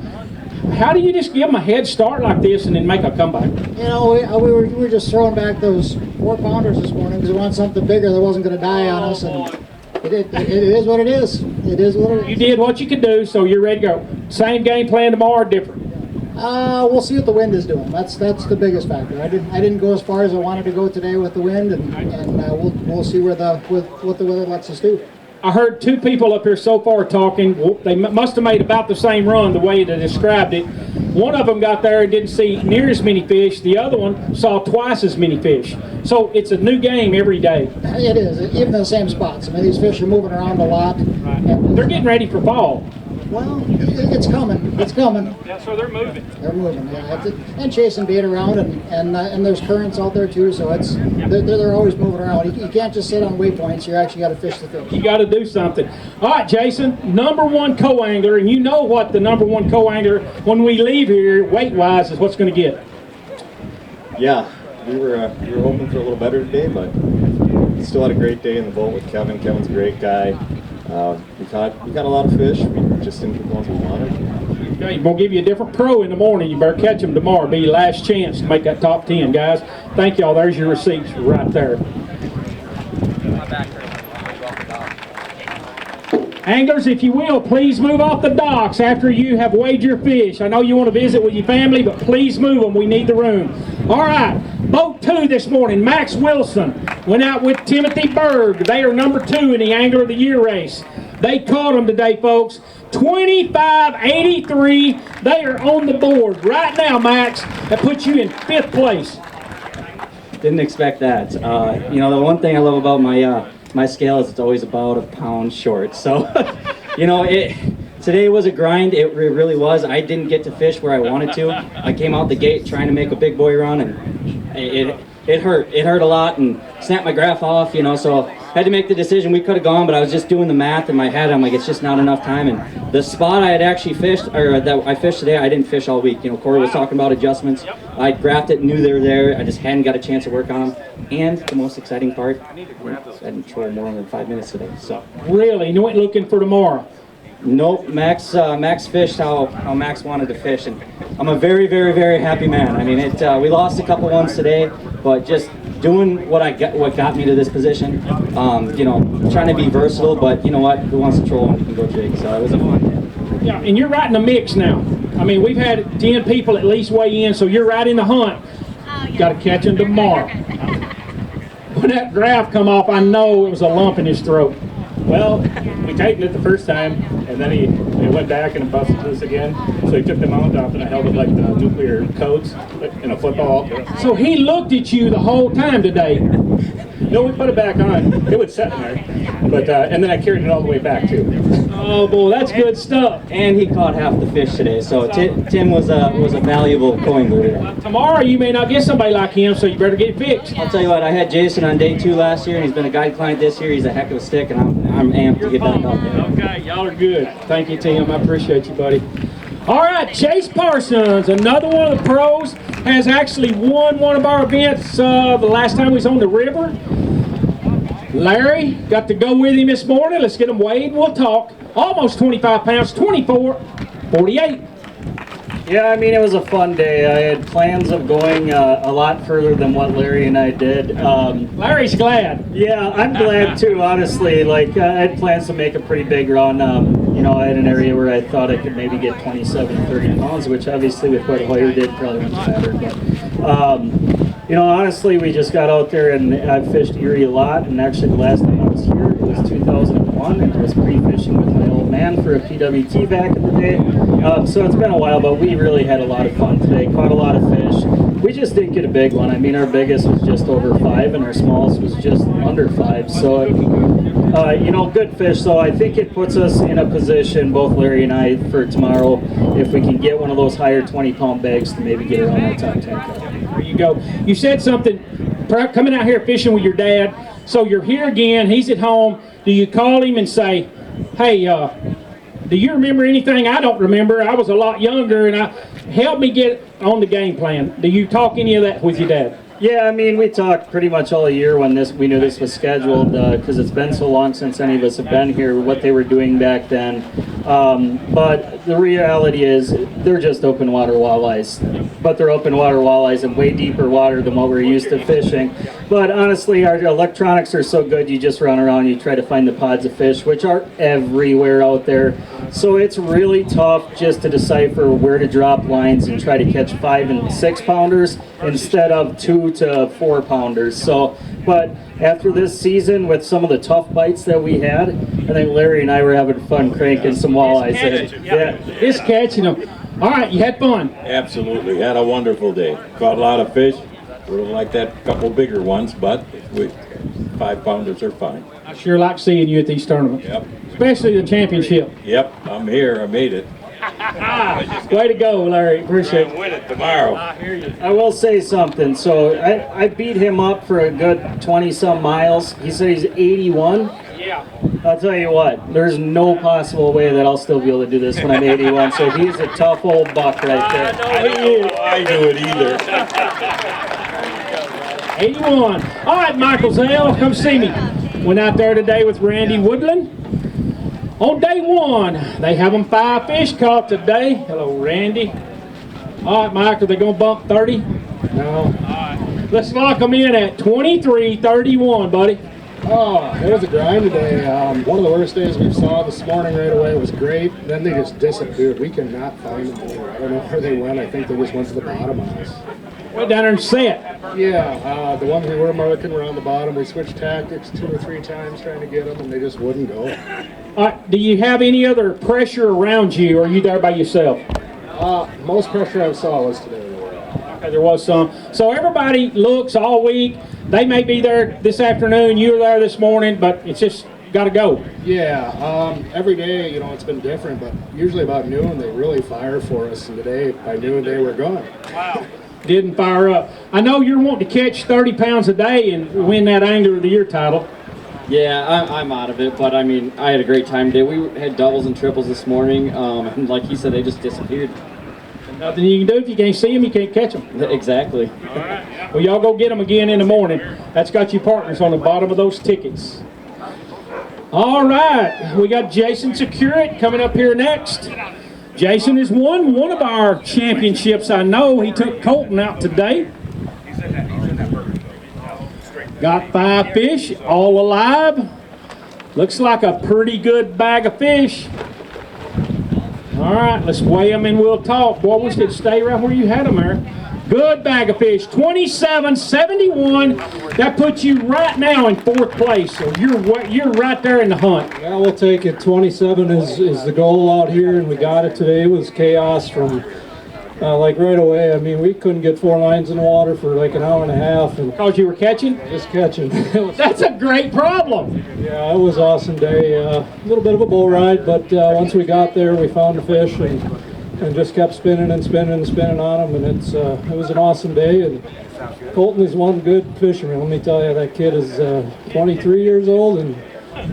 How do you just give them a head start like this and then make a comeback? You know, we were just throwing back those 4-pounders this morning because we wanted something bigger that wasn't going to die on us, and it is what it is. It is what it is. You did what you could do, so you're ready to go. Same game plan tomorrow, different? We'll see what the wind is doing. That's the biggest factor. I didn't go as far as I wanted to go today with the wind, and we'll see what the weather lets us do. I heard 2 people up here so far talking. They must have made about the same run the way they described it. One of them got there and didn't see near as many fish. The other one saw twice as many fish. So it's a new game every day. It is, even in the same spots. I mean, these fish are moving around a lot. And they're getting ready for fall. Well, it's coming. It's coming. Yeah, so they're moving. They're moving, yeah. And chasing bait around, and there's currents out there too, so they're always moving around. You can't just sit on waypoints. You actually got to fish the fish. You got to do something. All right, Jason, number one co-angler, and you know what the number one co-angler when we leave here, weight-wise, is what's going to get. Yeah, we were hoping for a little better today, but we still had a great day in the boat with Kevin. Kevin's a great guy. We caught a lot of fish. We just didn't get the ones we wanted. Okay, we're going to give you a different pro in the morning. You better catch them tomorrow. It'll be your last chance to make that top 10, guys. Thank y'all. There's your receipts right there. Anglers, if you will, please move off the docks after you have weighed your fish. I know you want to visit with your family, but please move them. We need the room. All right, boat 2 this morning, Max Wilson went out with Timothy Berg. They are number 2 in the Angler of the Year race. They caught them today, folks. 25.83. They are on the board right now, Max. That puts you in 5th place. Didn't expect that. You know, the one thing I love about my scale is it's always about a pound short. So, you know, today was a grind. It really was. I didn't get to fish where I wanted to. I came out the gate trying to make a big boy run, and it hurt. It hurt a lot, and snapped my graph off. You know, so I had to make the decision. We could have gone, but I was just doing the math in my head. I'm like, it's just not enough time. And the spot I had actually fished, or that I fished today, I didn't fish all week. You know, Corey was talking about adjustments. I graphed it, knew they were there. I just hadn't got a chance to work on them. And the most exciting part, I didn't troll more than 5 minutes today. So really, you went looking for tomorrow? Nope. Max fished how Max wanted to fish, and I'm a very, very, very happy man. I mean, we lost a couple ones today, but just doing what got me to this position. You know, trying to be versatile, but you know what? Who wants to troll when you can go jig? So it was a fun day. Yeah, and you're right in the mix now. I mean, we've had 10 people at least weigh in, so you're right in the hunt. Got to catch them tomorrow. When that graph come off, I know it was a lump in his throat. Well, we tightened it the first time, and then it went back and it busted loose again. So he took the mount off, and I held it like the nuclear codes in a football. So he looked at you the whole time today. No, we put it back on. It would set in there, but and then I carried it all the way back too. Oh boy, that's good stuff. And he caught half the fish today, so Tim was a valuable co-angler today. Tomorrow you may not get somebody like him, so you better get it fixed. I'll tell you what, I had Jason on day 2 last year, and he's been a guide client this year. He's a heck of a stick, and I'm amped to get back out there. Okay, y'all are good. Thank you, Tim. I appreciate you, buddy. All right, Chase Parsons, another one of the pros, has actually won one of our events the last time we was on the river. Larry got to go with him this morning. Let's get him weighed. We'll talk. Almost 25 pounds, 24.48. Yeah, I mean, it was a fun day. I had plans of going a lot further than what Larry and I did. Larry's glad. Yeah, I'm glad too, honestly. Like, I had plans to make a pretty big run. You know, I had an area where I thought I could maybe get 27, 30 pounds, which obviously with what Hoyer did probably went better. But, you know, honestly, we just got out there and I fished Erie a lot. And actually, the last time I was here, it was 2001, and I was pre-fishing with my old man for a PWT back in the day. So it's been a while, but we really had a lot of fun today. Caught a lot of fish. We just didn't get a big one. I mean, our biggest was just over 5, and our smallest was just under 5. So, you know, good fish. So I think it puts us in a position, both Larry and I, for tomorrow, if we can get one of those higher 20-pound bags to maybe get around that top 10 count. There you go. You said something, coming out here fishing with your dad. So you're here again. He's at home. Do you call him and say, hey, do you remember anything I don't remember? I was a lot younger, and help me get on the game plan. Do you talk any of that with your dad? Yeah, I mean, we talked pretty much all year when we knew this was scheduled, because it's been so long since any of us have been here, what they were doing back then. But the reality is, they're just open water walleyes. But they're open water walleyes in way deeper water than what we're used to fishing. But honestly, our electronics are so good, you just run around, you try to find the pods of fish, which are everywhere out there. So it's really tough just to decipher where to drop lines and try to catch 5 and 6 pounders instead of 2 to 4 pounders. So, but after this season, with some of the tough bites that we had, I think Larry and I were having fun cranking some walleyes in. Yeah, just catching them. All right, you had fun. Absolutely, had a wonderful day. Caught a lot of fish. Would have liked that couple bigger ones, but 5-pounders are fine. I sure like seeing you at these tournaments. Yep. Especially the championship. Yep, I'm here. I made it. Way to go, Larry. Appreciate it. Win it tomorrow. I will say something. So I beat him up for a good 20-some miles. He said he's 81. Yeah. I'll tell you what, there's no possible way that I'll still be able to do this when I'm 81. So he's a tough old buck right there. I don't know how I do it either. 81. All right, Michael Zale, come see me. Went out there today with Randy Woodland. On day one, they have them 5 fish caught today. Hello, Randy. All right, Mike, are they going to bump 30? No. Let's lock them in at 23-31, buddy. Oh, it was a grind today. One of the worst days we saw this morning right away. It was great. Then they just disappeared. We cannot find them anywhere. I don't know where they went. I think they just went to the bottom of us. Went down there and set. Yeah, the ones we were marking were on the bottom. We switched tactics 2 or 3 times trying to get them, and they just wouldn't go. All right, do you have any other pressure around you, or are you there by yourself? Most pressure I saw was today. Okay, there was some. So everybody looks all week. They may be there this afternoon. You were there this morning, but it's just got to go. Yeah, every day, you know, it's been different, but usually about noon they really fire for us, and today by noon they were gone. Wow. Didn't fire up. I know you're wanting to catch 30 pounds a day and win that Angler of the Year title. Yeah, I'm out of it, but I mean, I had a great time today. We had doubles and triples this morning, and like he said, they just disappeared. Nothing you can do. If you can't see them, you can't catch them. Exactly. All right. Well, y'all go get them again in the morning. That's got your partners on the bottom of those tickets. All right. We got Jason Security coming up here next. Jason has won one of our championships. I know he took Colton out today. Got 5 fish, all alive. Looks like a pretty good bag of fish. All right, let's weigh them and we'll talk. Boy, wish they'd stay right where you had them there. Good bag of fish, 27.71. That puts you right now in 4th place. So you're right there in the hunt. Yeah, we'll take it. 27 is the goal out here, and we got it today. It was chaos from like right away. I mean, we couldn't get 4 lines in the water for like an hour and a half. And because you were catching? Just catching. That's a great problem. Yeah, it was an awesome day. A little bit of a bull ride, but once we got there, we found the fish and just kept spinning and spinning and spinning on them, and it was an awesome day. And Colton is one good fisherman. Let me tell you, that kid is 23 years old, and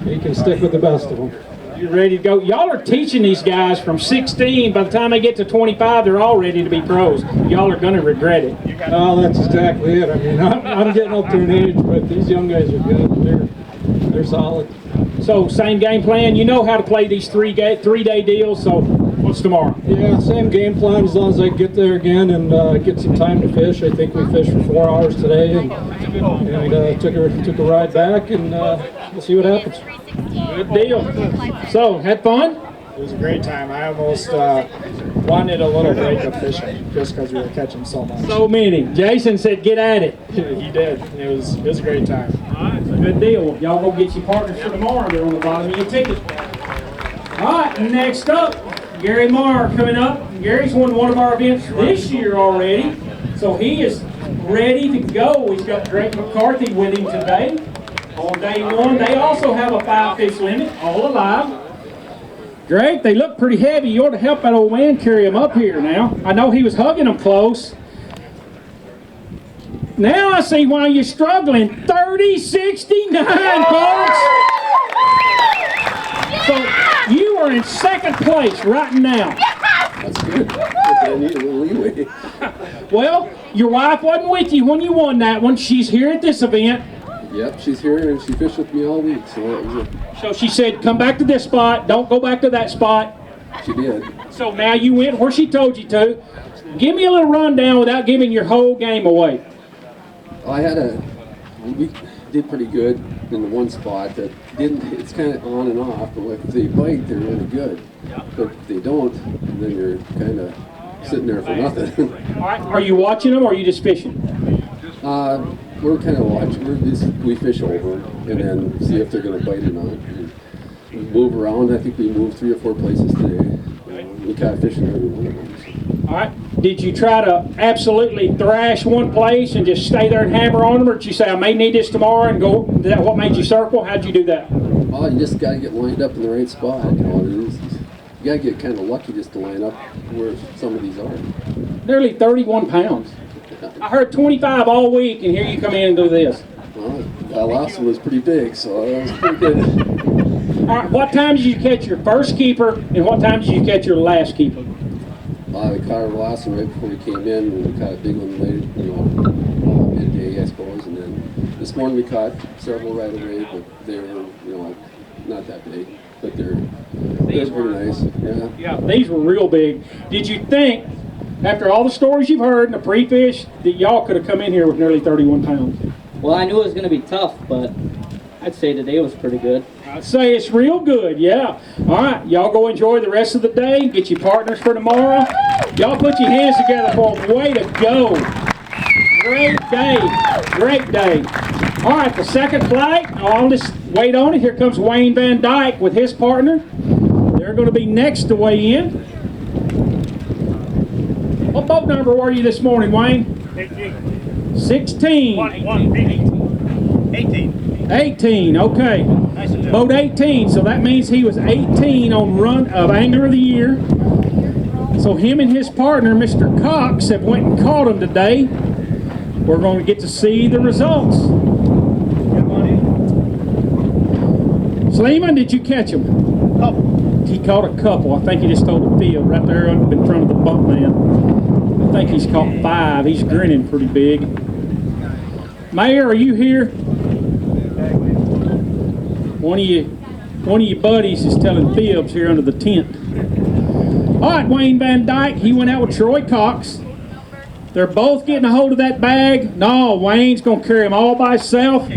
he can stick with the best of them. You ready to go? Y'all are teaching these guys from 16. By the time they get to 25, they're all ready to be pros. Y'all are going to regret it. Oh, that's exactly it. I mean, I'm getting up to an age, but these young guys are good. They're solid. So, same game plan. You know how to play these three-day deals, so what's tomorrow? Yeah, same game plan as long as I get there again and get some time to fish. I think we fished for 4 hours today and took a ride back, and we'll see what happens. Good deal. So, had fun? It was a great time. I almost wanted a little break of fishing just because we were catching so much. So many. Jason said, get at it. He did. It was a great time. All right, it's a good deal. Y'all go get your partners for tomorrow. They're on the bottom of your ticket. All right, next up, Gary Marr coming up. Gary's won one of our events this year already, so he is ready to go. He's got Drake McCarthy with him today. On day one, they also have a 5-fish limit, all alive. Drake, they look pretty heavy. You ought to help that old man carry them up here now. I know he was hugging them close. Now I see why you're struggling. 30.69, folks. So you are in 2nd place right now. That's good. I need a little leeway. Well, your wife wasn't with you when you won that one. She's here at this event. Yep, she's here and she fished with me all week. So she said, come back to this spot. Don't go back to that spot. She did. So now you went where she told you to. Give me a little rundown without giving your whole game away. We did pretty good in the one spot that it's kind of on and off, but if they bite, they're really good. But if they don't, then you're kind of sitting there for nothing. All right, are you watching them or are you just fishing? We're kind of watching. We fish over and then see if they're going to bite or not. And we move around. I think we moved 3 or 4 places today. We caught fish in every one of them. All right. Did you try to absolutely thrash one place and just stay there and hammer on them, or did you say I may need this tomorrow and go? Is that what made you circle? How'd you do that? Well, you just got to get lined up in the right spot. You know, you got to get kind of lucky just to line up where some of these are. Nearly 31 pounds. I heard 25 all week, and here you come in and do this. Well, that last one was pretty big, so that was pretty good. All right, what time did you catch your first keeper, and what time did you catch your last keeper? We caught our last one right before we came in, and we caught a big one late, you know, midday, I suppose. And then this morning we caught several right away, but they were, you know, not that big, but they're pretty nice. Yeah, these were real big. Did you think, after all the stories you've heard and the pre-fish, that y'all could have come in here with nearly 31 pounds? Well, I knew it was going to be tough, but I'd say today was pretty good. I'd say it's real good, yeah. All right, y'all go enjoy the rest of the day. Get your partners for tomorrow. Y'all put your hands together for them. Way to go. Great day. Great day. All right, the second flight, I'll just wait on it. Here comes Wayne Van Dyke with his partner. They're going to be next to weigh in. What boat number were you this morning, Wayne? 18. 16. 18. 18, okay. Boat 18, so that means he was 18 on run of Angler of the Year. So him and his partner, Mr. Cox, have went and caught him today. We're going to get to see the results. Sleeman, did you catch him? Couple. He caught a couple. I think he just told the field right there up in front of the bump man. I think he's caught 5. He's grinning pretty big. Mayor, are you here? One of your buddies is telling fibs here under the tent. All right, Wayne Van Dyke, he went out with Troy Cox. They're both getting a hold of that bag. No, Wayne's going to carry them all by himself.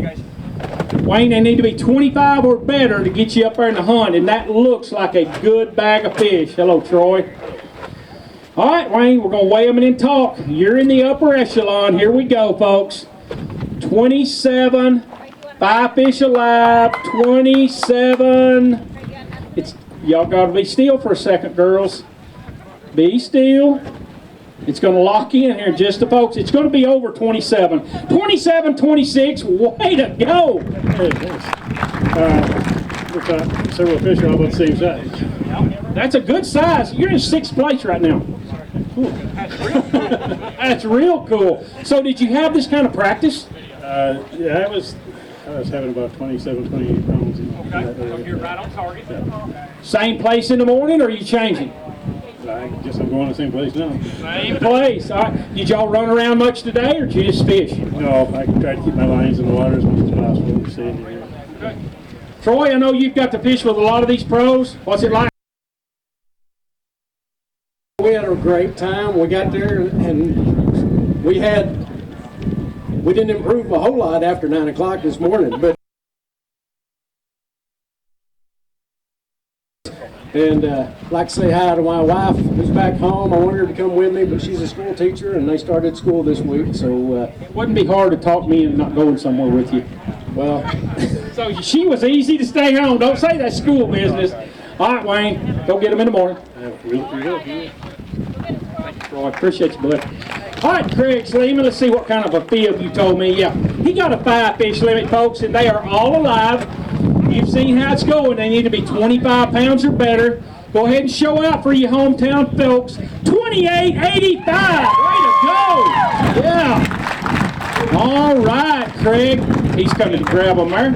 Wayne, they need to be 25 or better to get you up there in the hunt, and that looks like a good bag of fish. Hello, Troy. All right, Wayne, we're going to weigh them and then talk. You're in the upper echelon. Here we go, folks. 27, 5 fish alive, 27. Y'all got to be still for a second, girls. Be still. It's going to lock in here just folks. It's going to be over 27. 27, 26. Way to go. We've got several fish are about the same size. That's a good size. You're in 6th place right now. That's real cool. So did you have this kind of practice? Yeah, I was having about 27, 28 pounds. Okay, you're right on target. Yeah. Same place in the morning, or are you changing? I guess I'm going to the same place now. Same place. All right. Did y'all run around much today, or did you just fish? No, I tried to keep my lines in the water as much as possible to stay in here. Okay. Troy, I know you've got to fish with a lot of these pros. What's it like? We had a great time. We got there and we didn't improve a whole lot after 9 o'clock this morning, but like to say hi to my wife who's back home. I wanted her to come with me, but she's a school teacher and they started school this week, so it wouldn't be hard to talk me into not going somewhere with you. Well, so she was easy to stay home. Don't say that's school business. All right, Wayne, go get them in the morning. Thank you, Troy. Appreciate you, bud. All right, Craig Sleeman, let's see what kind of a fib you told me. Yeah, he got a 5 fish limit, folks, and they are all alive. You've seen how it's going. They need to be 25 pounds or better. Go ahead and show out for your hometown folks. 28.85. Way to go. Yeah. All right, Craig. He's coming to grab them there.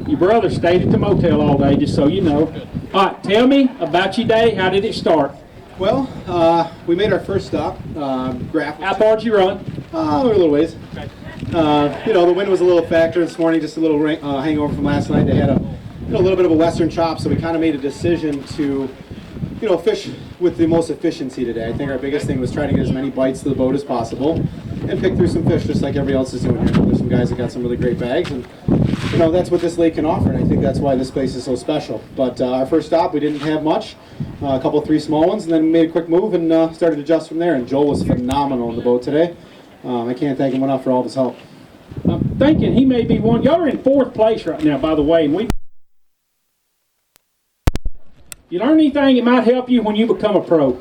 Your brother stayed at the motel all day, just so you know. All right, tell me about your day. How did it start? Well, we made our first stop. How far did you run? A little ways. You know, the wind was a little factor this morning, just a little hangover from last night. They had a little bit of a western chop, so we kind of made a decision to, you know, fish with the most efficiency today. I think our biggest thing was trying to get as many bites to the boat as possible and pick through some fish just like everybody else is doing here. There's some guys that got some really great bags, and you know, that's what this lake can offer, and I think that's why this place is so special. But our first stop, we didn't have much, a couple, 3 small ones, and then we made a quick move and started to adjust from there. And Joel was phenomenal on the boat today. I can't thank him enough for all of his help. I'm thinking he may be one. Y'all are in 4th place right now, by the way, and we You learn anything that might help you when you become a pro?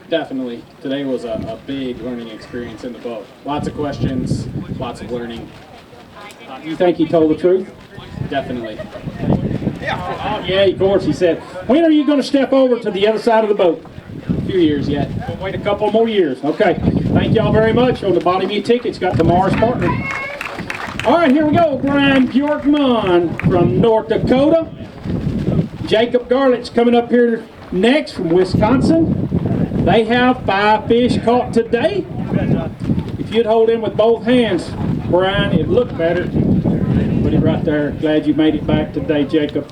Definitely. Today was a big learning experience in the boat. Lots of questions, lots of learning. You think he told the truth? Definitely. Yeah, of course, he said. When are you going to step over to the other side of the boat? A few years yet. We'll wait a couple more years. Okay. Thank y'all very much. On the bottom of your tickets, got tomorrow's partner. All right, here we go. Brian Bjorkman from North Dakota. Jacob Garlett's coming up here next from Wisconsin. They have 5 fish caught today. If you'd hold in with both hands, Brian, it'd look better. Put it right there. Glad you made it back today, Jacob.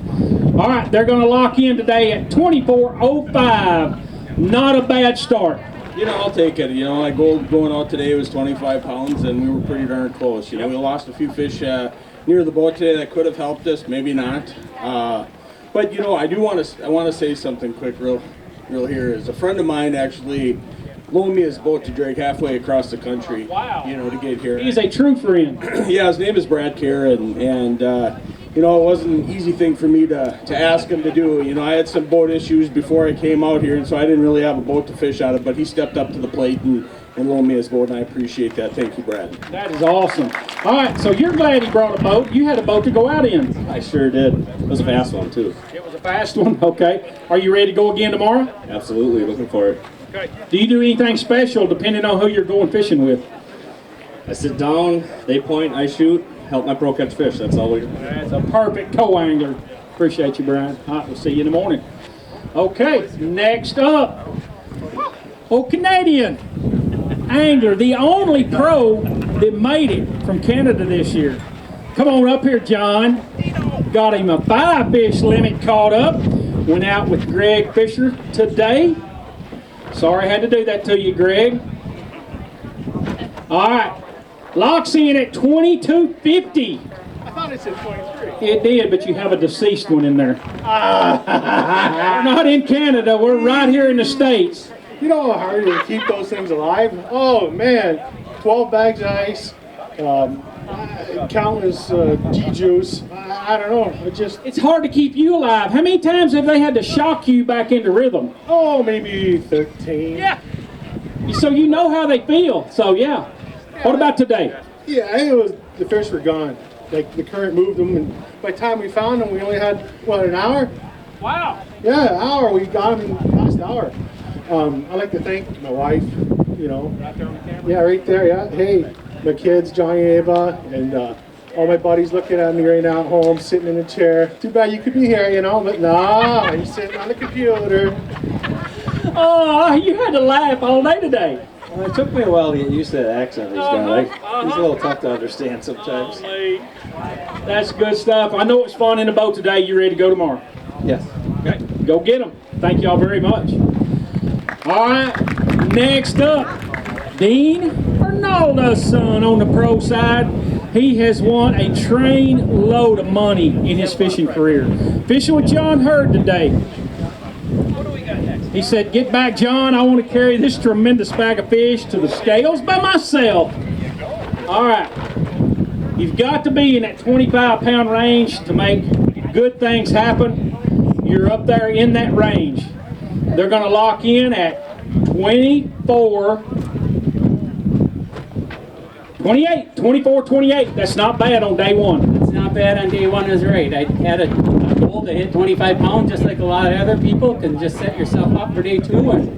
All right, they're going to lock in today at 24:05. Not a bad start. You know, I'll take it. You know, my goal going out today was 25 pounds, and we were pretty darn close. You know, we lost a few fish near the boat today that could have helped us, maybe not. But you know, I want to say something quick, real here. Is a friend of mine actually loaned me his boat to drag halfway across the country. Wow. You know, to get here. He's a true friend. Yeah, his name is Brad Kerr, and you know, it wasn't an easy thing for me to ask him to do. You know, I had some boat issues before I came out here, and so I didn't really have a boat to fish out of, but he stepped up to the plate and loaned me his boat, and I appreciate that. Thank you, Brad. That is awesome. All right, so you're glad he brought a boat. You had a boat to go out in. I sure did. It was a fast one, too. It was a fast one? Okay. Are you ready to go again tomorrow? Absolutely. Looking for it. Okay. Do you do anything special depending on who you're going fishing with? I sit down, they point, I shoot, help my pro catch fish. That's all we do. That's a perfect co-angler. Appreciate you, Brian. All right, we'll see you in the morning. Okay, next up, Canadian angler, the only pro that made it from Canada this year. Come on up here, John. Got him a 5 fish limit caught up. Went out with Greg Fisher today. Sorry I had to do that to you, Greg. All right. Locks in at 22.50. I thought it said 23. It did, but you have a deceased one in there. We're not in Canada. We're right here in the States. You know how hard it is to keep those things alive? Oh, man. 12 bags of ice, countless G-juice. I don't know. It's hard to keep you alive. How many times have they had to shock you back into rhythm? Oh, maybe 13. Yeah. So you know how they feel. So, yeah. What about today? Yeah, I think it was the fish were gone. Like the current moved them, and by the time we found them, we only had, what, an hour? Wow. Yeah, an hour. We got them in the last hour. I'd like to thank my wife, you know. Right there on the camera? Yeah, right there, yeah. Hey, my kids, Johnny and Ava, and all my buddies looking at me right now at home, sitting in a chair. Too bad you could be here, you know, but nah, he's sitting on the computer. Oh, you had to laugh all day today. Well, it took me a while to get used to that accent he's got. He's a little tough to understand sometimes. That's good stuff. I know it's fun in the boat today. You ready to go tomorrow? Yes. Okay, go get them. Thank y'all very much. All right, next up, Dean Arnaldo's son on the pro side. He has won a train load of money in his fishing career. Fishing with John Hurd today. He said, "Get back, John. I want to carry this tremendous bag of fish to the scales by myself." All right. You've got to be in that 25-pound range to make good things happen. You're up there in that range. They're going to lock in at 24-28. That's not bad on day one. It's not bad on day one, is right. I had a goal to hit 25 pounds, just like a lot of other people can just set yourself up for day 2. And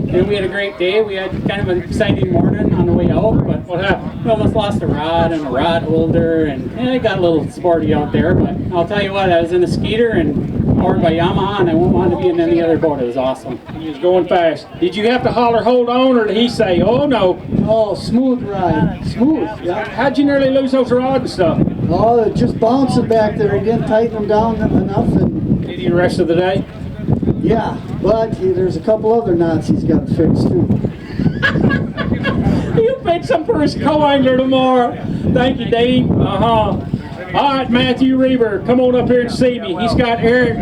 then we had a great day. We had kind of an exciting morning on the way out, but what happened? We almost lost a rod and a rod holder, and it got a little sporty out there. But I'll tell you what, I was in a skeeter and powered by Yamaha, and I wouldn't want to be in any other boat. It was awesome. He was going fast. Did you have to holler, "Hold on," or did he say, "Oh no"? Oh, smooth ride. Smooth. Yeah. How'd you nearly lose those rods and stuff? Oh, just bouncing back there. He didn't tighten them down enough. And did he the rest of the day? Yeah, but there's a couple other knots he's got to fix too. He'll fix them for his co-angler tomorrow. Thank you, Dean. All right, Matthew Reber, come on up here and see me. He's got Eric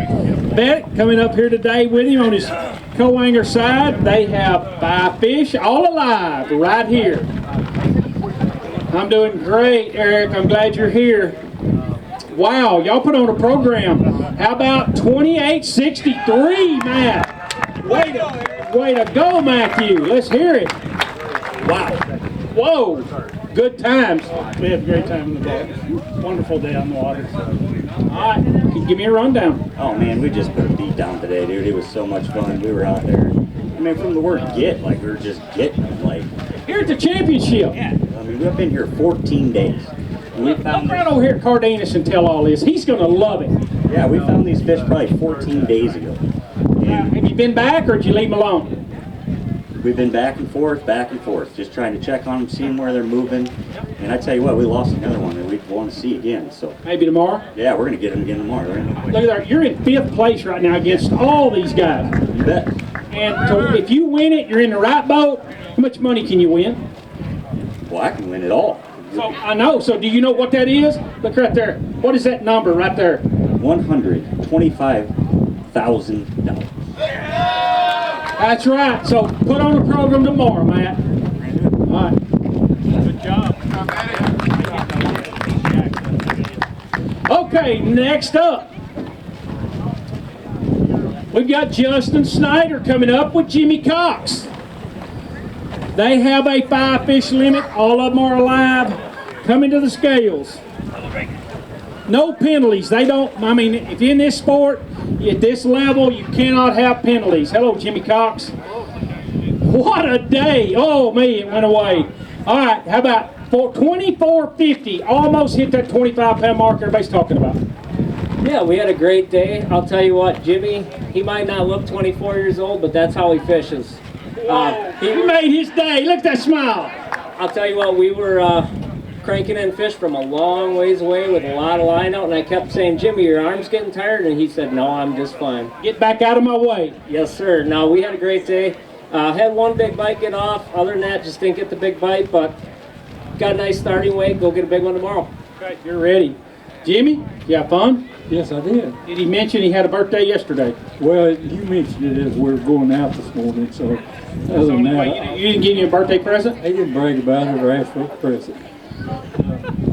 Bennett coming up here today with him on his co-angler side. They have 5 fish, all alive, right here. I'm doing great, Eric. I'm glad you're here. Wow, y'all put on a program. How about 2863, Matt? Way to go, Matthew. Let's hear it. Wow. Whoa. Good times. We had a great time in the boat. Wonderful day on the water. All right, can you give me a rundown? Oh man, we just put a beat down today, dude. It was so much fun. We were out there. I mean, from the word get, like we were just getting them, like. Here at the championship. Yeah. I mean, we've been here 14 days. And we found. Come right over here at Cardenas and tell all this. He's gonna love it. Yeah, we found these fish probably 14 days ago. Have you been back or did you leave them alone? We've been back and forth, just trying to check on them, seeing where they're moving. And I tell you what, we lost another one that we want to see again. So maybe tomorrow? Yeah, we're going to get them again tomorrow. Right? Look at that. You're in 5th place right now against all these guys. You bet. And so if you win it, you're in the right boat. How much money can you win? Well, I can win it all. So I know. So do you know what that is? Look right there. What is that number right there? $125,000. That's right. So put on the program tomorrow, Matt. All right. Good job. Okay, next up. We've got Justin Snyder coming up with Jimmy Cox. They have a 5-fish limit. All of them are alive. Coming to the scales. No penalties. They don't, I mean, if you're in this sport, at this level, you cannot have penalties. Hello, Jimmy Cox. What a day. Oh, me, it went away. All right, how about 24.50? Almost hit that 25-pound mark everybody's talking about. Yeah, we had a great day. I'll tell you what, Jimmy, he might not look 24 years old, but that's how he fishes. He made his day. Look at that smile. I'll tell you what, we were cranking in fish from a long ways away with a lot of line out, and I kept saying, Jimmy, your arm's getting tired, and he said, no, I'm just fine. Get back out of my way. Yes, sir. No, we had a great day. Had one big bite get off. Other than that, just didn't get the big bite, but got a nice starting weight. Go get a big one tomorrow. Okay, you're ready. Jimmy, you have fun? Yes, I did. Did he mention he had a birthday yesterday? Well, you mentioned it as we were going out this morning, so other than that... You didn't give him a birthday present? He didn't brag about it or ask for a present.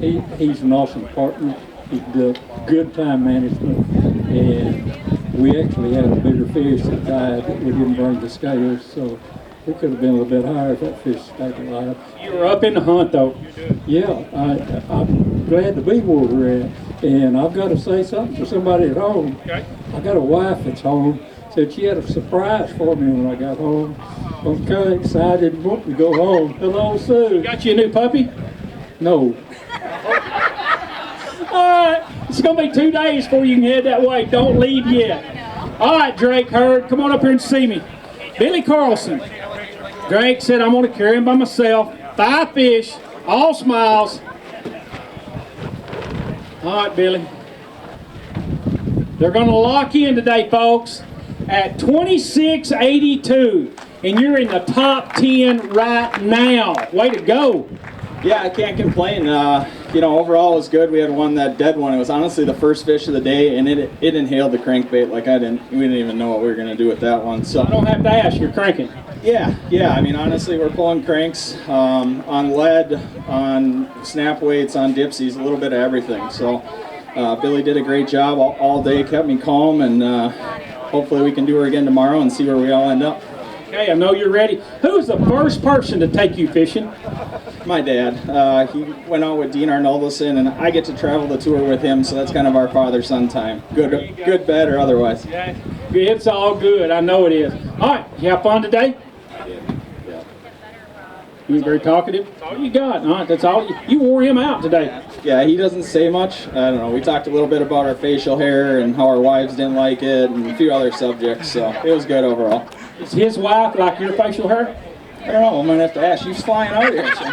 He's an awesome partner. He does good time management, and we actually had a bigger fish that died that we didn't bring to scales, so it could have been a little bit higher if that fish stayed alive. You were up in the hunt, though. Yeah, I'm glad to be where we're at, and I've got to say something to somebody at home. Okay. I got a wife that's home. Said she had a surprise for me when I got home. I was kind of excited and wanted to go home. Hello, Sue. Got you a new puppy? No. All right, it's going to be 2 days before you can head that way. Don't leave yet. All right, Drake Hurd, come on up here and see me. Billy Carlson. Drake said, I'm going to carry him by myself. 5 fish, all smiles. All right, Billy. They're going to lock in today, folks, at 26.82. And you're in the top 10 right now. Way to go. Yeah, I can't complain. You know, overall it was good. We had one that dead one. It was honestly the first fish of the day, and it inhaled the crankbait like we didn't even know what we were going to do with that one. So I don't have to ask, you're cranking. Yeah. I mean, honestly, we're pulling cranks on lead, on snap weights, on dipsies, a little bit of everything. So Billy did a great job all day, kept me calm, and hopefully we can do her again tomorrow and see where we all end up. Okay, I know you're ready. Who's the first person to take you fishing? My dad. He went out with Dean Arnoldson, and I get to travel the tour with him, so that's kind of our father-son time. Good, bad, or otherwise. Yeah, it's all good. I know it is. All right, you have fun today? Yeah. You was very talkative? That's all you got. All right, that's all. You wore him out today. Yeah, he doesn't say much. I don't know. We talked a little bit about our facial hair and how our wives didn't like it and a few other subjects, so it was good overall. Is his wife like your facial hair? I don't know. I'm going to have to ask. She's flying out here. So.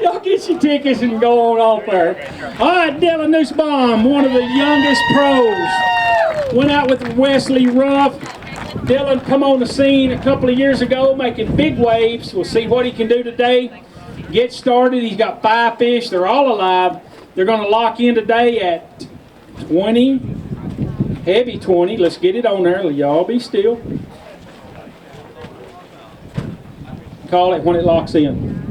Y'all get your tickets and go on off there. All right, Dylan Nussbaum, one of the youngest pros. Went out with Wesley Ruff. Dylan come on the scene a couple of years ago making big waves. We'll see what he can do today. Get started. He's got 5 fish. They're all alive. They're going to lock in today at 20, heavy 20. Let's get it on there. Y'all be still. Call it when it locks in.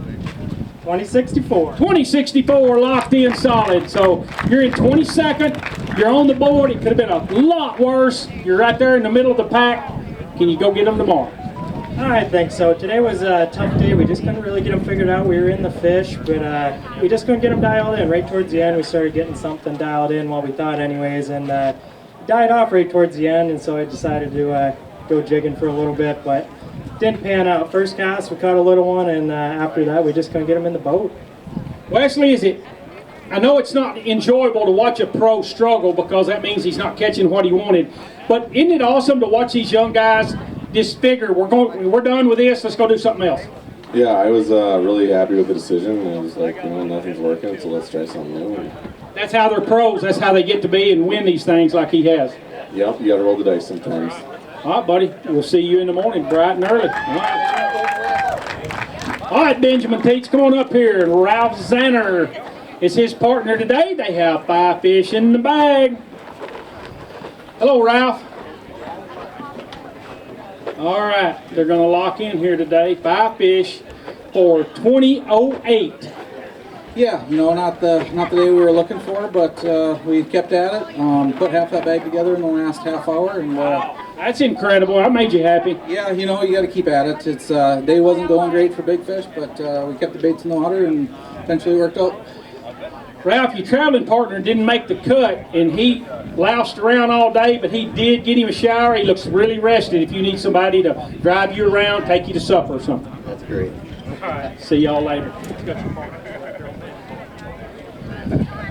2064. 2064 locked in solid. So you're in 22nd. You're on the board. It could have been a lot worse. You're right there in the middle of the pack. Can you go get them tomorrow? I think so. Today was a tough day. We just couldn't really get them figured out. We were in the fish, but we just couldn't get them dialed in. Right towards the end, we started getting something dialed in, what we thought anyways, and died off right towards the end, and so I decided to go jigging for a little bit, but didn't pan out. First cast, we caught a little one, and after that, we just couldn't get them in the boat. Wesley, I know it's not enjoyable to watch a pro struggle because that means he's not catching what he wanted, but isn't it awesome to watch these young guys just figure, we're done with this, let's go do something else? Yeah, I was really happy with the decision. I was like, nothing's working, so let's try something new. And that's how they're pros. That's how they get to be and win these things like he has. yep, you got to roll the dice sometimes. All right, buddy. We'll see you in the morning, bright and early. All right, Benjamin Teets, come on up here. Ralph Zanner is his partner today. They have 5 fish in the bag. Hello, Ralph. All right, they're going to lock in here today. 5 fish for 2008. Yeah, not the day we were looking for, but we kept at it. Put half that bag together in the last half hour, and that's incredible. That made you happy. Yeah, you got to keep at it. It's day wasn't going great for big fish, but we kept the baits in the water, and eventually worked out. Ralph, your traveling partner didn't make the cut, and he lounged around all day, but he did get him a shower. He looks really rested. If you need somebody to drive you around, take you to supper or something. That's great. All right. See y'all later.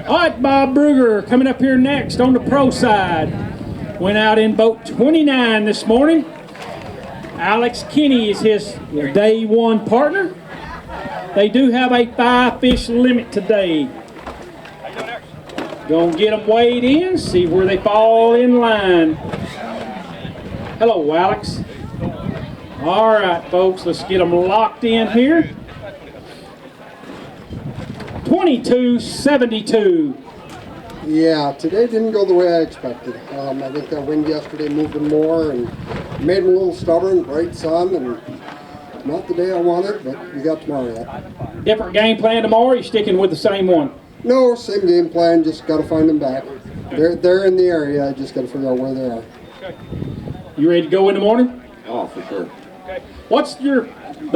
All right, Bob Brugger coming up here next on the pro side. Went out in boat 29 this morning. Alex Kinney is his day 1 partner. They do have a 5 fish limit today. Gonna get them weighed in, see where they fall in line. Hello, Alex. All right, folks, let's get them locked in here. 22.72. Yeah, today didn't go the way I expected. I think that wind yesterday moved them more and made them a little stubborn, bright sun, and not the day I wanted, but we got tomorrow yet. Different game plan tomorrow, or you sticking with the same one? No, same game plan, just got to find them back. They're in the area, I just got to figure out where they are. Okay. You ready to go in the morning? Oh, for sure. Okay. What's the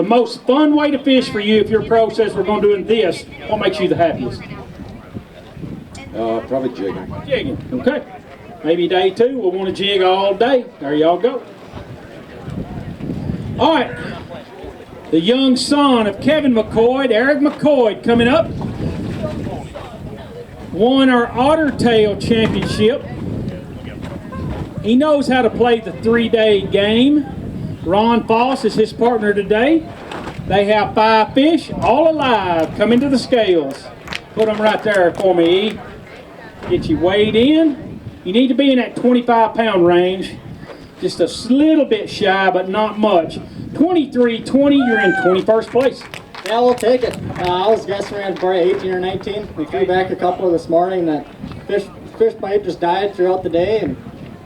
most fun way to fish for you if your pro says we're going to do this? What makes you the happiest? Probably jigging. Jigging, okay. Maybe day 2, we'll want to jig all day. There y'all go. All right. The young son of Kevin McCoy, Eric McCoy, coming up. Won our Otter Tail Championship. He knows how to play the 3-day game. Ron Foss is his partner today. They have 5 fish, all alive, coming to the scales. Put them right there for me, E. Get you weighed in. You need to be in that 25-pound range. Just a little bit shy, but not much. 23.20, you're in 21st place. Yeah, we'll take it. I was guessing we had probably 18 or 19. We threw back a couple this morning. That fish bite just died throughout the day, and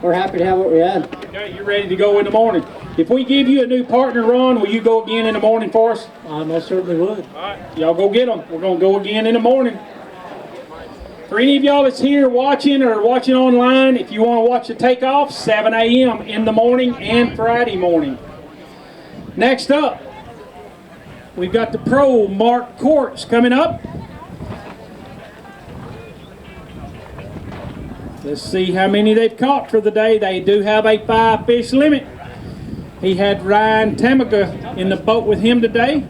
we're happy to have what we had. Okay, you're ready to go in the morning. If we give you a new partner, Ron, will you go again in the morning for us? I most certainly would. All right, y'all go get them. We're going to go again in the morning. For any of y'all that's here watching or watching online, if you want to watch the takeoff, 7 a.m. in the morning and Friday morning. Next up, we've got the pro Mark Courts coming up. Let's see how many they've caught for the day. They do have a 5 fish limit. He had Ryan Tamaga in the boat with him today.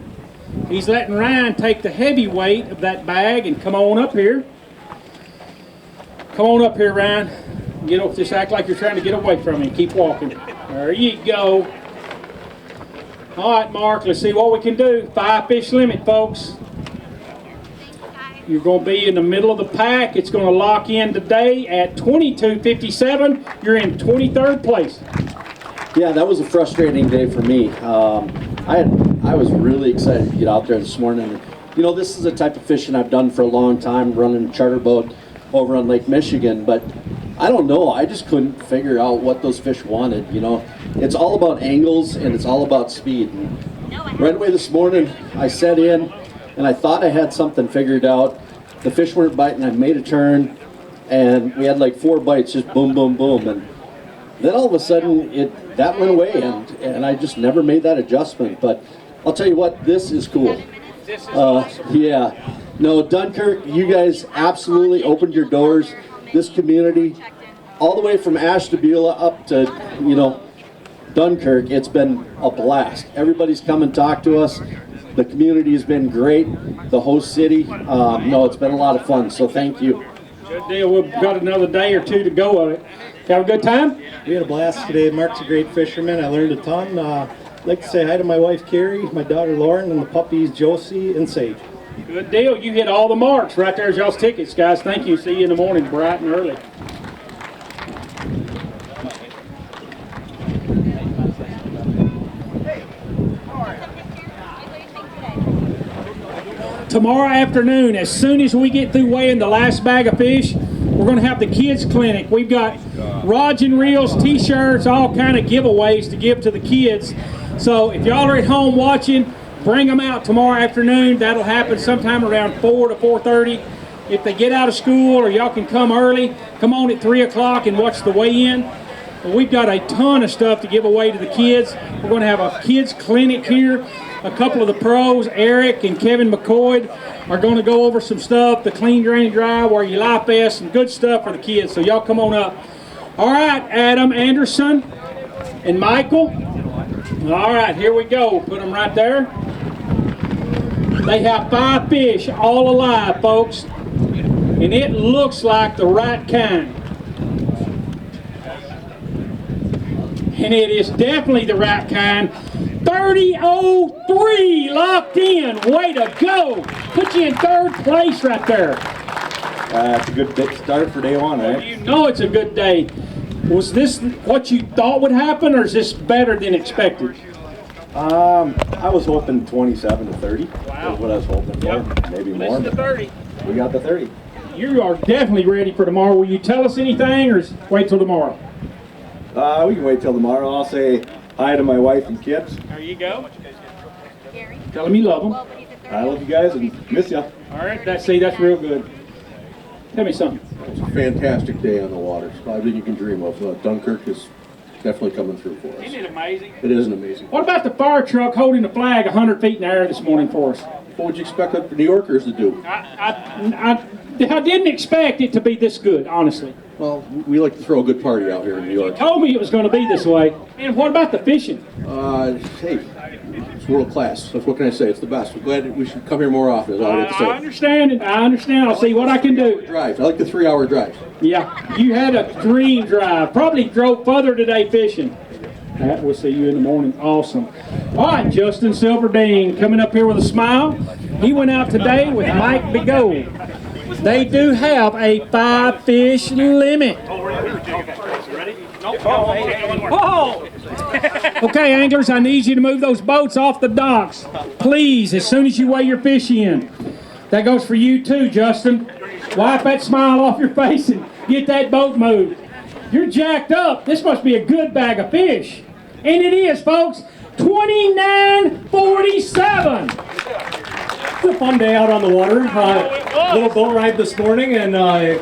He's letting Ryan take the heavy weight of that bag and come on up here. Come on up here, Ryan. Just act like you're trying to get away from him. Keep walking. There you go. All right, Mark, let's see what we can do. 5 fish limit, folks. You're going to be in the middle of the pack. It's going to lock in today at 22.57. You're in 23rd place. Yeah, that was a frustrating day for me. I was really excited to get out there this morning. This is the type of fishing I've done for a long time, running a charter boat over on Lake Michigan, but I don't know, I just couldn't figure out what those fish wanted. It's all about angles and it's all about speed. And right away this morning, I set in, and I thought I had something figured out. The fish weren't biting. I made a turn, and we had like 4 bites, just boom, boom, boom, and then all of a sudden that went away, and I just never made that adjustment. But I'll tell you what, this is cool. Yeah, no, Dunkirk, you guys absolutely opened your doors. This community, all the way from Ashtabula up to, you know, Dunkirk, it's been a blast. Everybody's come and talked to us. The community has been great. The host city, no, it's been a lot of fun, so thank you. Good deal. We've got another day or two to go of it. Have a good time? We had a blast today. Mark's a great fisherman. I learned a ton. I'd like to say hi to my wife Carrie, my daughter Lauren, and the puppies Josie and Sage. Good deal. You hit all the marks. Right there's y'all's tickets, guys. Thank you. See you in the morning, bright and early. Tomorrow afternoon, as soon as we get through weighing the last bag of fish, we're going to have the kids clinic. We've got rods and reels, t-shirts, all kind of giveaways to give to the kids. So if y'all are at home watching, bring them out tomorrow afternoon. That'll happen sometime around 4 to 4:30. If they get out of school, or y'all can come early, come on at 3 o'clock and watch the weigh-in. But we've got a ton of stuff to give away to the kids. We're going to have a kids clinic here. A couple of the pros, Eric and Kevin McCoy, are going to go over some stuff, the clean, drain, and dry, wear your life vest, some good stuff for the kids. So y'all come on up. All right, Adam Anderson and Michael. All right, here we go. Put them right there. They have 5 fish, all alive, folks. And it looks like the right kind. And it is definitely the right kind. 30.03 locked in. Way to go. Put you in 3rd place right there. It's a good start for day 1, right? You know it's a good day. Was this what you thought would happen, or is this better than expected? I was hoping 27 to 30. Wow. Is what I was hoping for. Yep. Maybe Well, more. this is the 30. We got the 30. You are definitely ready for tomorrow. Will you tell us anything, or wait till tomorrow? We can wait till tomorrow. I'll say hi to my wife and kids. There you go. Tell them you love them. I love you guys and miss you. All right, that's real good. Tell me something. It's a fantastic day on the water. It's everything you can dream of. Dunkirk is definitely coming through for us. Isn't it amazing? It is amazing. What about the fire truck holding the flag 100 feet in the air this morning for us? What would you expect the New Yorkers to do? I didn't expect it to be this good, honestly. Well, we like to throw a good party out here in New York. You told me it was going to be this way. And what about the fishing? Hey, it's world class. So what can I say? It's the best. We're glad we should come here more often, is all I have to say. I understand it. I understand. I'll see what I can do. Drive. I like the 3-hour drive. Yeah, you had a dream drive. Probably drove further today fishing. We'll see you in the morning. Awesome. All right, Justin Silverding coming up here with a smile. He went out today with Mike Bigot. They do have a 5-fish limit. Okay, anglers, I need you to move those boats off the docks. Please, as soon as you weigh your fish in. That goes for you too, Justin. Wipe that smile off your face and get that boat moved. You're jacked up. This must be a good bag of fish. And it is, folks. 29.47. It's a fun day out on the water. Little boat ride this morning, and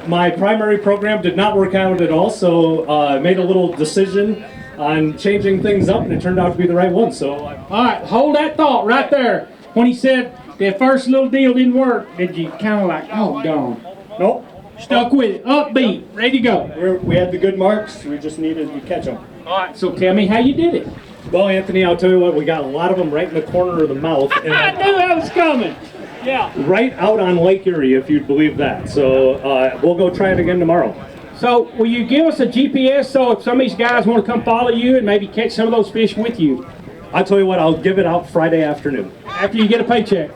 my primary program did not work out at all, so I made a little decision on changing things up, and it turned out to be the right one. So, all right, hold that thought right there. When he said the first little deal didn't work, did you kind of like, oh, gone? Nope. Stuck with it, upbeat, ready to go. We had the good marks. We just needed to catch them. All right, so tell me how you did it. Well, Anthony, I'll tell you what, we got a lot of them right in the corner of the mouth. And I knew that was coming. Yeah. Right out on Lake Erie, if you'd believe that. So we'll go try it again tomorrow. So will you give us a GPS so if some of these guys want to come follow you and maybe catch some of those fish with you? I'll tell you what, I'll give it out Friday afternoon. After you get a paycheck?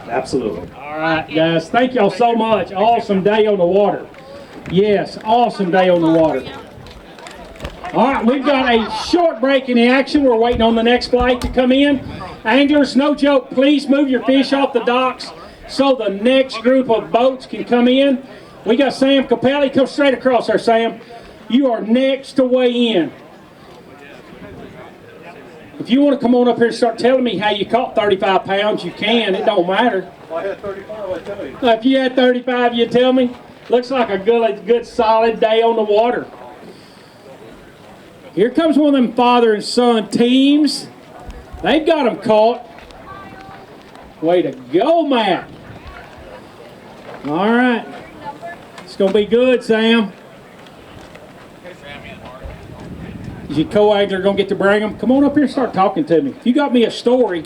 Absolutely. All right, guys. Thank y'all so much. Awesome day on the water. Yes, awesome day on the water. All right, we've got a short break in the action. We're waiting on the next flight to come in. Anglers, no joke, please move your fish off the docks so the next group of boats can come in. We got Sam Cabela. Come straight across there, Sam. You are next to weigh in. If you want to come on up here and start telling me how you caught 35 pounds, you can. It don't matter. I had 35, I tell you. If you had 35, you tell me. Looks like a good solid day on the water. Here comes one of them father and son teams. They've got them caught. Way to go, Matt. All right. It's going to be good, Sam. Is your co-angler going to get to bring them? Come on up here and start talking to me. If you got me a story,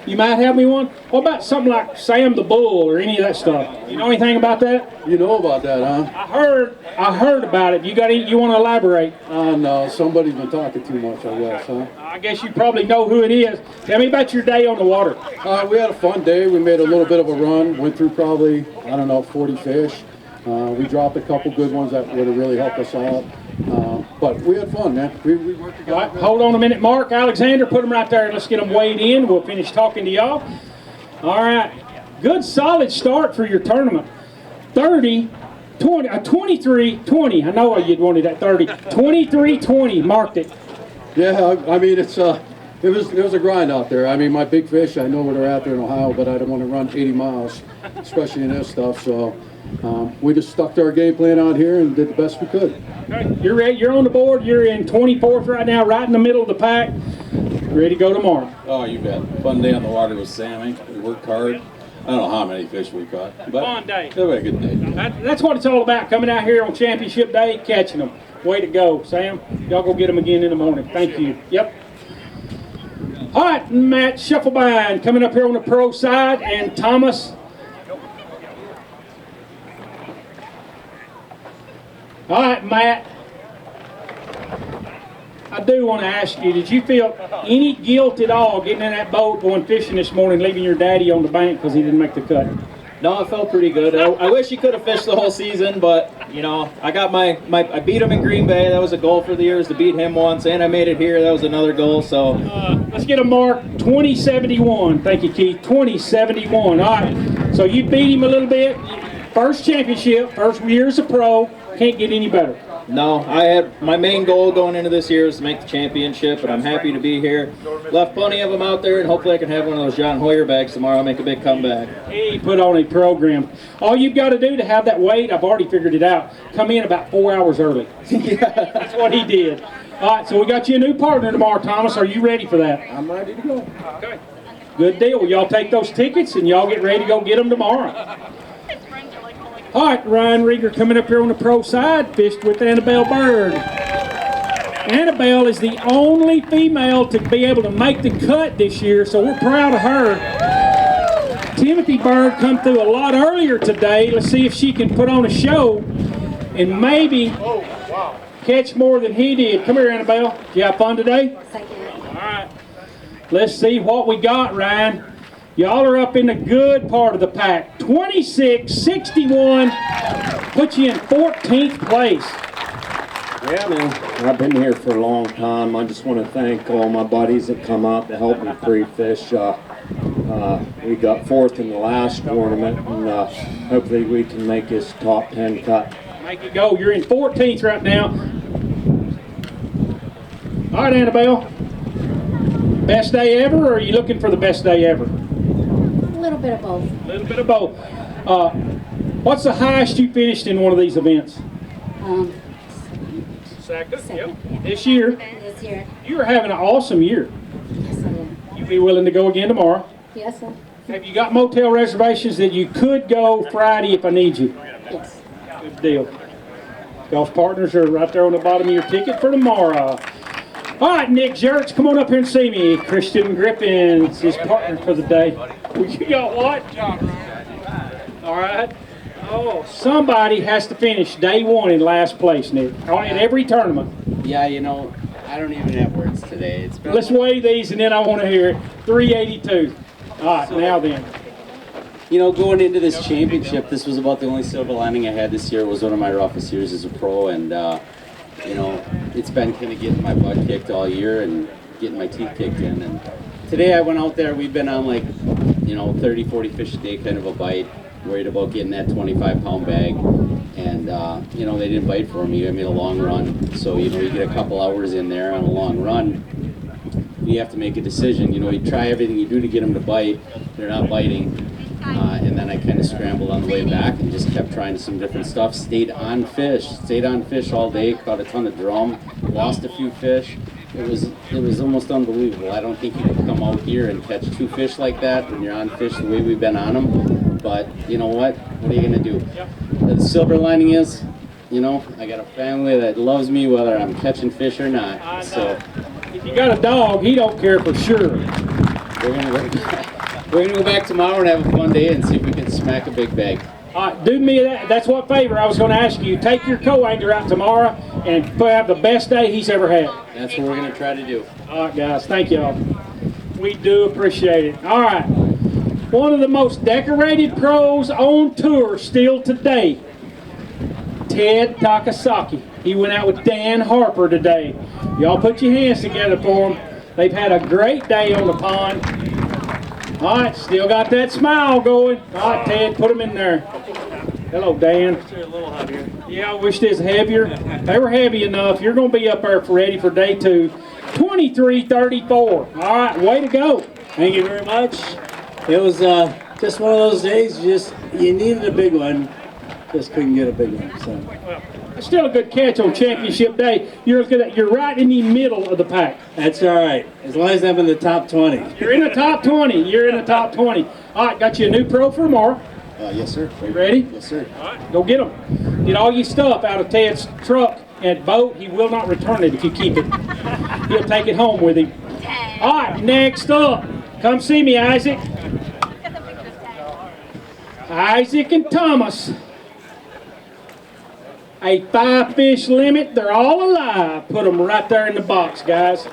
you might have me one. What about something like Sam the Bull or any of that stuff? You know anything about that? You know about that, huh? I heard about it. You want to elaborate? No, somebody's been talking too much, I guess, huh? I guess you probably know who it is. Tell me about your day on the water. We had a fun day. We made a little bit of a run. Went through probably, 40 fish. We dropped a couple good ones that would have really helped us out. But we had fun, man. We worked together. All right, hold on a minute, Mark. Alexander, put them right there and let's get them weighed in. We'll finish talking to y'all. All right. Good solid start for your tournament. 30, 20, 23, 20. I know you'd wanted that 30. 23, 20. Marked it. Yeah, I mean, it was a grind out there. I mean, my big fish, I know where they're out there in Ohio, but I don't want to run 80 miles, especially in this stuff. So we just stuck to our game plan out here and did the best we could. Okay. You're ready. You're on the board. You're in 24th right now, right in the middle of the pack. Ready to go tomorrow. Oh, you bet. Fun day on the water with Sammy. We worked hard. I don't know how many fish we caught, but fun day. It was a good day. That's what it's all about, coming out here on championship day, catching them. Way to go, Sam. Y'all go get them again in the morning. Thank you. Yep. All right, Matt Shufflebein coming up here on the pro side, and Thomas. All right, Matt. I do want to ask you, did you feel any guilt at all getting in that boat going fishing this morning, leaving your daddy on the bank because he didn't make the cut? No, I felt pretty good. I wish he could have fished the whole season, but I got I beat him in Green Bay. That was a goal for the year, is to beat him once, and I made it here. That was another goal. So let's get a mark. 2071. Thank you, Keith. 2071. All right. So you beat him a little bit. First championship, first year as a pro. Can't get any better. No, I had my main goal going into this year is to make the championship, and I'm happy to be here. Left plenty of them out there, and hopefully I can have one of those John Hoyer bags tomorrow, make a big comeback. He put on a program. All you've got to do to have that weight, I've already figured it out, come in about 4 hours early. Yeah, that's what he did. All right, so we got you a new partner tomorrow, Thomas. Are you ready for that? I'm ready to go. Okay. Good deal. Y'all take those tickets, and y'all get ready to go get them tomorrow. All right, Ryan Rieger coming up here on the pro side, fished with Annabelle Bird. Annabelle is the only female to be able to make the cut this year, so we're proud of her. Timothy Bird come through a lot earlier today. Let's see if she can put on a show and maybe catch more than he did. Come here, Annabelle. Did you have fun today? All right. Let's see what we got, Ryan. Y'all are up in the good part of the pack. 26-61, put you in 14th place. Yeah, man, I've been here for a long time. I just want to thank all my buddies that come out to help me pre-fish. We got fourth in the last tournament, and hopefully we can make this top 10 cut. Make it go. You're in 14th right now. All right, Annabelle. Best day ever, or are you looking for the best day ever? A little bit of both. A little bit of both. What's the highest you finished in one of these events? Second. Yep. This year. This year. You are having an awesome year. Yes, I am. You be willing to go again tomorrow? Yes, sir. Have you got motel reservations that you could go Friday if I need you? Yes. Good deal. Golf partners are right there on the bottom of your ticket for tomorrow. All right, Nick Jerks, come on up here and see me. Christian Griffin's his partner for the day. You got what? All right. Oh, somebody has to finish day one in last place, Nick, in every tournament. Yeah, I don't even have words today. Let's weigh these, and then I want to hear it. 382. All right, now then. Going into this championship, this was about the only silver lining I had this year. It was one of my roughest years as a pro, and it's been kind of getting my butt kicked all year and getting my teeth kicked in. And today I went out there, we've been on 30, 40 fish a day kind of a bite, worried about getting that 25-pound bag. And, they didn't bite for me. I made a long run. So, you get a couple hours in there on a long run. you have to make a decision. You know, you try everything you do to get them to bite. They're not biting. And then I kind of scrambled on the way back and just kept trying some different stuff. Stayed on fish all day. Caught a ton of drum. Lost a few fish. It was almost unbelievable. I don't think you can come out here and catch 2 fish like that when you're on fish the way we've been on them. But you know what? What are you gonna do? The silver lining is, you know, I got a family that loves me whether I'm catching fish or not. So if you got a dog, he don't care for sure. We're gonna go back tomorrow and have a fun day and see if we can smack a big bag. All right, do me that. That's what favor I was going to ask you. Take your co-angler out tomorrow and have the best day he's ever had. That's what we're going to try to do. All right, guys. Thank y'all. We do appreciate it. All right. One of the most decorated pros on tour still today, Ted Takasaki. He went out with Dan Harper today. Y'all put your hands together for him. They've had a great day on the pond. All right, still got that smile going. All right, Ted, put them in there. Hello, Dan. They're a little heavier. Yeah, I wish this heavier. They were heavy enough. You're going to be up there ready for day 2. 23:34. All right, way to go. Thank you very much. It was just one of those days. You needed a big one, just couldn't get a big one. So It's still a good catch on championship day. You're right in the middle of the pack. that's all right, as long as I'm in the top 20. You're in the top 20. You're in the top 20. All right, got you a new pro for tomorrow. Yes, sir. You ready? Yes, sir. All right, go get them. Get all your stuff out of Ted's truck and boat. He will not return it if you keep it. He'll take it home with him. All right, next up. Come see me, Isaac. Isaac and Thomas. A 5-fish limit. They're all alive. Put them right there in the box, guys.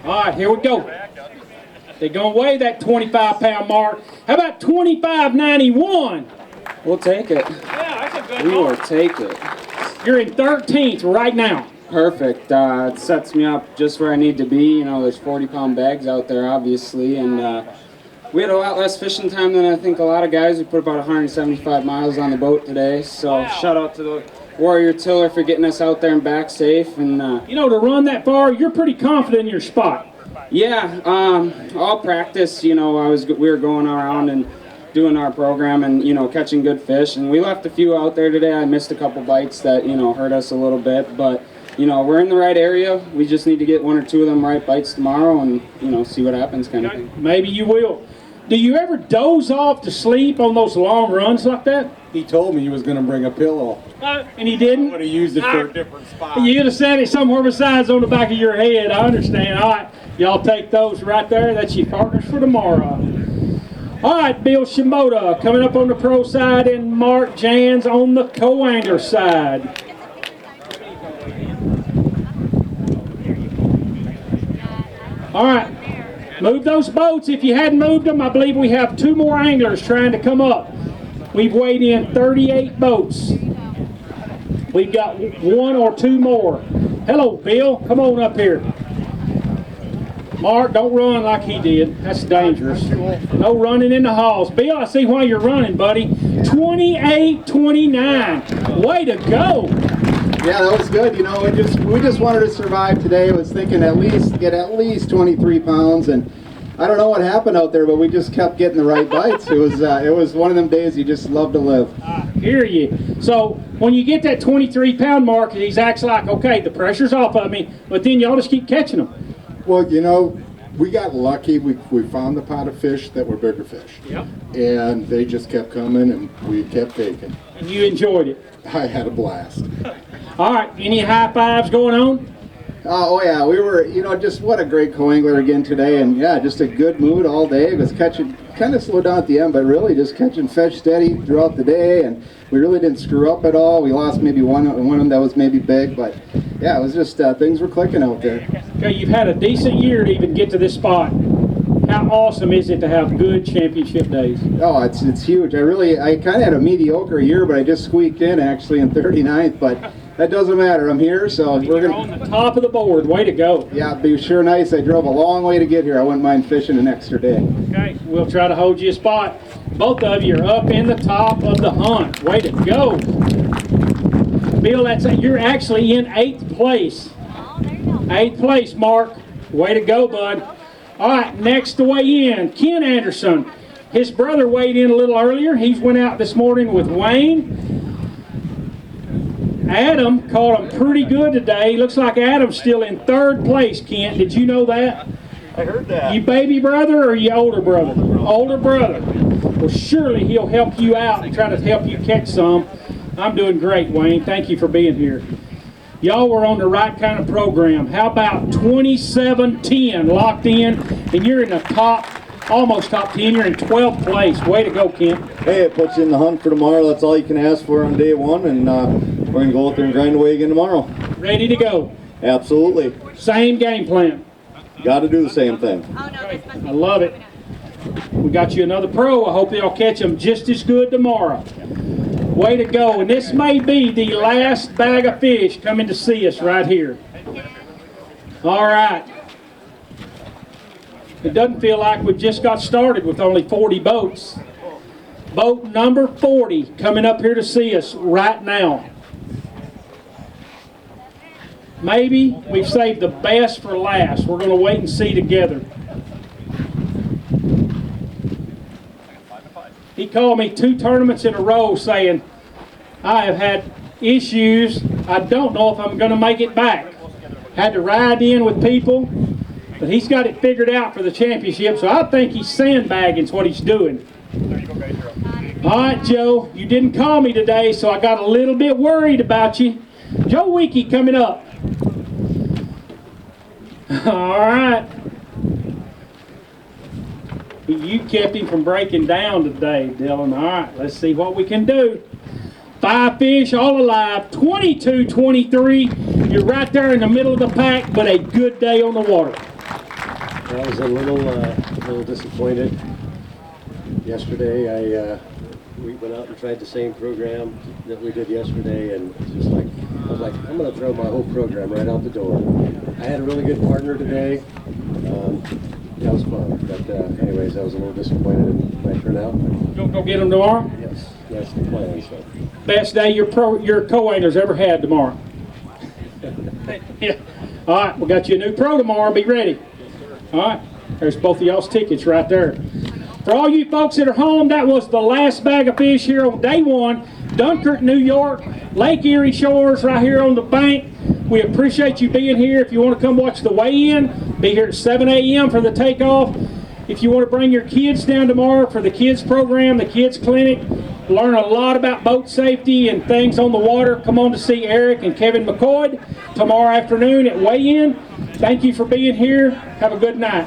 All right, here we go. They're going to weigh that 25-pound mark. How about 25.91? We'll take it. Yeah, that's a good We will take it. You're in 13th right now. Perfect. It sets me up just where I need to be. You know, there's 40-pound bags out there, obviously, and we had a lot less fishing time than I think a lot of guys. We put about 175 miles on the boat today, so shout out to the Warrior Tiller for getting us out there and back safe. And you know, to run that far, you're pretty confident in your spot. Yeah, all practice. You know, we were going around and doing our program and, you know, catching good fish. And we left a few out there today. I missed a couple bites that, you know, hurt us a little bit. But, you know, we're in the right area. We just need to get 1 or 2 of them right bites tomorrow and, you know, see what happens kind of thing. Maybe you will. Do you ever doze off to sleep on those long runs like that? He told me he was going to bring a pillow. And he didn't? I would have used it for a different spot. You'd have said it somewhere besides on the back of your head. I understand. All right. Y'all take those right there. That's your partners for tomorrow. All right, Bill Shimoda coming up on the pro side and Mark Jans on the co-angler side. All right, move those boats. If you hadn't moved them, I believe we have 2 more anglers trying to come up. We've weighed in 38 boats. We've got 1 or 2 more. Hello, Bill. Come on up here. Mark, don't run like he did. That's dangerous. No running in the halls. Bill, I see why you're running, buddy. 28-29. Way to go. Yeah, that was good. You know, we just wanted to survive today. I was thinking get at least 23 pounds, and I don't know what happened out there, but we just kept getting the right bites. It was one of them days you just love to live. I hear you. So when you get that 23-pound mark, he's acts like, okay, the pressure's off of me, but then y'all just keep catching them. Well, you know, we got lucky. We found the pot of fish that were bigger fish. Yep. And they just kept coming, and we kept taking. And you enjoyed it. I had a blast. All right, any high fives going on? Oh yeah, we were, you know, just what a great co-angler again today, and yeah, just a good mood all day. It was catching, kind of slowed down at the end, but really just catching fish steady throughout the day, and we really didn't screw up at all. We lost maybe one of them that was maybe big, but yeah, it was just things were clicking out there. Okay, you've had a decent year to even get to this spot. How awesome is it to have good championship days? Oh, it's huge. I kind of had a mediocre year, but I just squeaked in actually in 39th, but that doesn't matter. I'm here, so we're going on the top of the board. Way to go. Yeah, it'd be sure nice. I drove a long way to get here. I wouldn't mind fishing an extra day. Okay, we'll try to hold you a spot. Both of you are up in the top of the hunt. Way to go. Bill, you're actually in 8th place. 8th place, Mark. Way to go, bud. All right, next to weigh in, Ken Anderson. His brother weighed in a little earlier. He went out this morning with Wayne. Adam caught him pretty good today. Looks like Adam's still in third place, Kent. Did you know that? I heard that. You baby brother or you older brother? Older brother. Well, surely he'll help you out and try to help you catch some. I'm doing great, Wayne. Thank you for being here. Y'all were on the right kind of program. How about 27-10 locked in, and you're in the top, almost top 10. You're in 12th place. Way to go, Kent. Hey, it puts you in the hunt for tomorrow. That's all you can ask for on day one, and we're going to go out there and grind away again tomorrow. Ready to go. Absolutely. Same game plan. Got to do the same thing. I love it. We got you another pro. I hope they'll catch them just as good tomorrow. Way to go. And this may be the last bag of fish coming to see us right here. All right. It doesn't feel like we've just got started with only 40 boats. Boat number 40 coming up here to see us right now. Maybe we've saved the best for last. We're going to wait and see together. He called me 2 tournaments in a row saying, I have had issues. I don't know if I'm going to make it back. Had to ride in with people, but he's got it figured out for the championship, so I think he's sandbagging is what he's doing. All right, Joe, you didn't call me today, so I got a little bit worried about you. Joe Wiki coming up. All right. You kept him from breaking down today, Dylan. All right, let's see what we can do. 5 fish, all alive, 22-23. You're right there in the middle of the pack, but a good day on the water. I was a little disappointed. Yesterday, we went out and tried the same program that we did yesterday, and just like I was like, I'm going to throw my whole program right out the door. I had a really good partner today. That was fun, but anyways, I was a little disappointed in my turnout. You'll go get them tomorrow? Yes, that's the plan. So. Best day your co-angler's ever had tomorrow. Yeah. All right, we got you a new pro tomorrow. Be ready. All right, there's both of y'all's tickets right there. For all you folks that are home, that was the last bag of fish here on day 1. Dunkirk, New York, Lake Erie Shores right here on the bank. We appreciate you being here. If you want to come watch the weigh-in, be here at 7 a.m. for the takeoff. If you want to bring your kids down tomorrow for the kids program, the kids clinic, learn a lot about boat safety and things on the water, come on to see Eric and Kevin McCoy tomorrow afternoon at weigh-in. Thank you for being here. Have a good night.